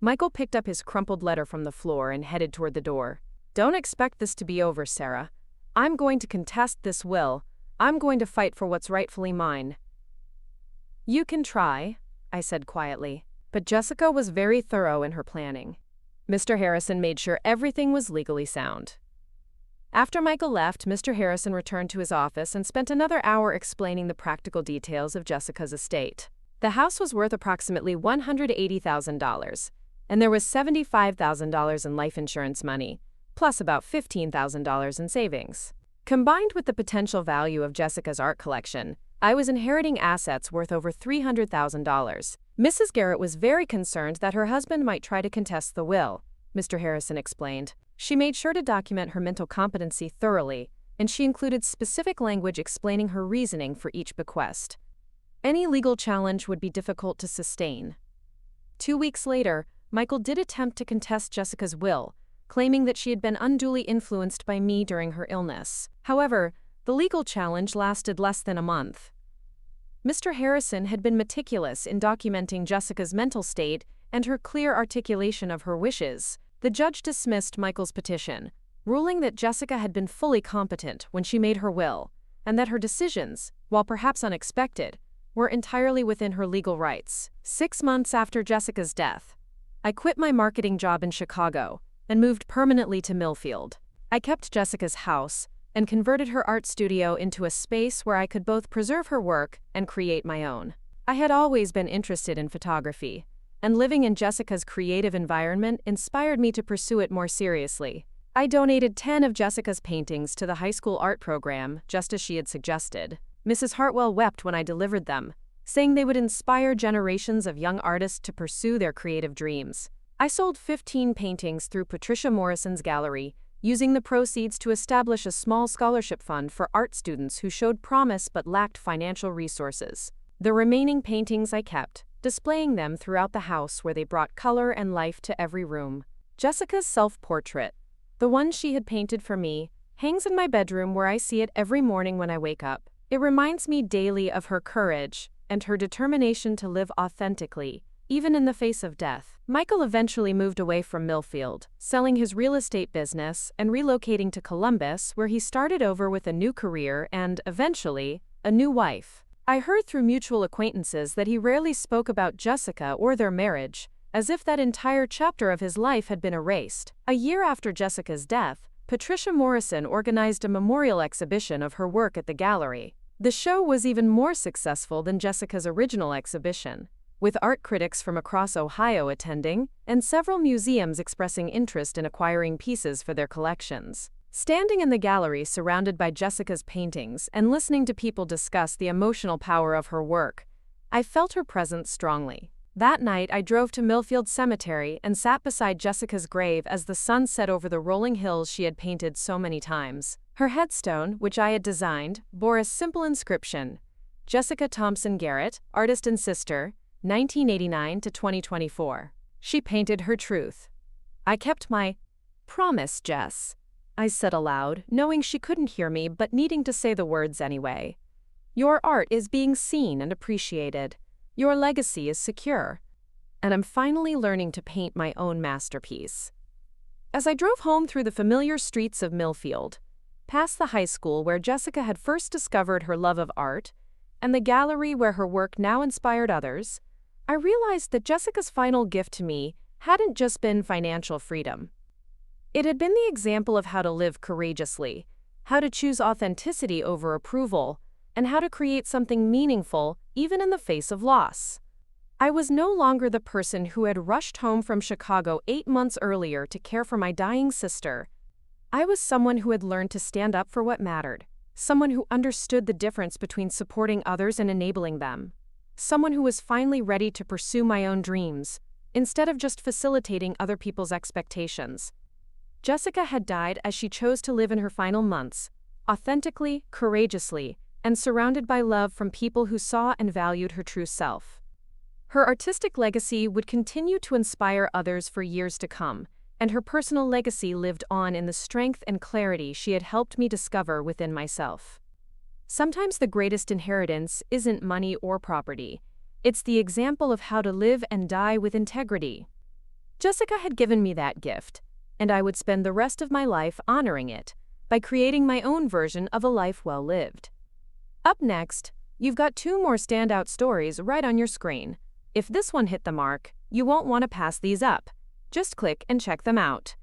Michael picked up his crumpled letter from the floor and headed toward the door. Don't expect this to be over, Sarah. I'm going to contest this will. I'm going to fight for what's rightfully mine. You can try, I said quietly, but Jessica was very thorough in her planning. Mr. Harrison made sure everything was legally sound. After Michael left, Mr. Harrison returned to his office and spent another hour explaining the practical details of Jessica's estate. The house was worth approximately $180,000, and there was $75,000 in life insurance money, plus about $15,000 in savings. Combined with the potential value of Jessica's art collection, I was inheriting assets worth over $300,000. Mrs. Garrett was very concerned that her husband might try to contest the will, Mr. Harrison explained. She made sure to document her mental competency thoroughly, and she included specific language explaining her reasoning for each bequest. Any legal challenge would be difficult to sustain. 2 weeks later, Michael did attempt to contest Jessica's will, claiming that she had been unduly influenced by me during her illness. However, the legal challenge lasted less than a month. Mr. Harrison had been meticulous in documenting Jessica's mental state and her clear articulation of her wishes. The judge dismissed Michael's petition, ruling that Jessica had been fully competent when she made her will, and that her decisions, while perhaps unexpected, were entirely within her legal rights. 6 months after Jessica's death, I quit my marketing job in Chicago and moved permanently to Millfield. I kept Jessica's house and converted her art studio into a space where I could both preserve her work and create my own. I had always been interested in photography, and living in Jessica's creative environment inspired me to pursue it more seriously. I donated 10 of Jessica's paintings to the high school art program, just as she had suggested. Mrs. Hartwell wept when I delivered them, saying they would inspire generations of young artists to pursue their creative dreams. I sold 15 paintings through Patricia Morrison's gallery, using the proceeds to establish a small scholarship fund for art students who showed promise but lacked financial resources. The remaining paintings I kept, displaying them throughout the house where they brought color and life to every room. Jessica's self-portrait, the one she had painted for me, hangs in my bedroom where I see it every morning when I wake up. It reminds me daily of her courage and her determination to live authentically, even in the face of death. Michael eventually moved away from Millfield, selling his real estate business and relocating to Columbus, where he started over with a new career and, eventually, a new wife. I heard through mutual acquaintances that he rarely spoke about Jessica or their marriage, as if that entire chapter of his life had been erased. A year after Jessica's death, Patricia Morrison organized a memorial exhibition of her work at the gallery. The show was even more successful than Jessica's original exhibition, with art critics from across Ohio attending and several museums expressing interest in acquiring pieces for their collections. Standing in the gallery surrounded by Jessica's paintings and listening to people discuss the emotional power of her work, I felt her presence strongly. That night I drove to Millfield Cemetery and sat beside Jessica's grave as the sun set over the rolling hills she had painted so many times. Her headstone, which I had designed, bore a simple inscription: Jessica Thompson Garrett, artist and sister, 1989 to 2024. She painted her truth. I kept my promise, Jess, I said aloud, knowing she couldn't hear me but needing to say the words anyway. Your art is being seen and appreciated. Your legacy is secure. And I'm finally learning to paint my own masterpiece. As I drove home through the familiar streets of Millfield, past the high school where Jessica had first discovered her love of art, and the gallery where her work now inspired others, I realized that Jessica's final gift to me hadn't just been financial freedom. It had been the example of how to live courageously, how to choose authenticity over approval, and how to create something meaningful even in the face of loss. I was no longer the person who had rushed home from Chicago 8 months earlier to care for my dying sister. I was someone who had learned to stand up for what mattered, someone who understood the difference between supporting others and enabling them, someone who was finally ready to pursue my own dreams, instead of just facilitating other people's expectations. Jessica had died as she chose to live in her final months, authentically, courageously, and surrounded by love from people who saw and valued her true self. Her artistic legacy would continue to inspire others for years to come, and her personal legacy lived on in the strength and clarity she had helped me discover within myself. Sometimes the greatest inheritance isn't money or property. It's the example of how to live and die with integrity. Jessica had given me that gift, and I would spend the rest of my life honoring it by creating my own version of a life well lived. Up next, you've got 2 more standout stories right on your screen. If this one hit the mark, you won't want to pass these up. Just click and check them out.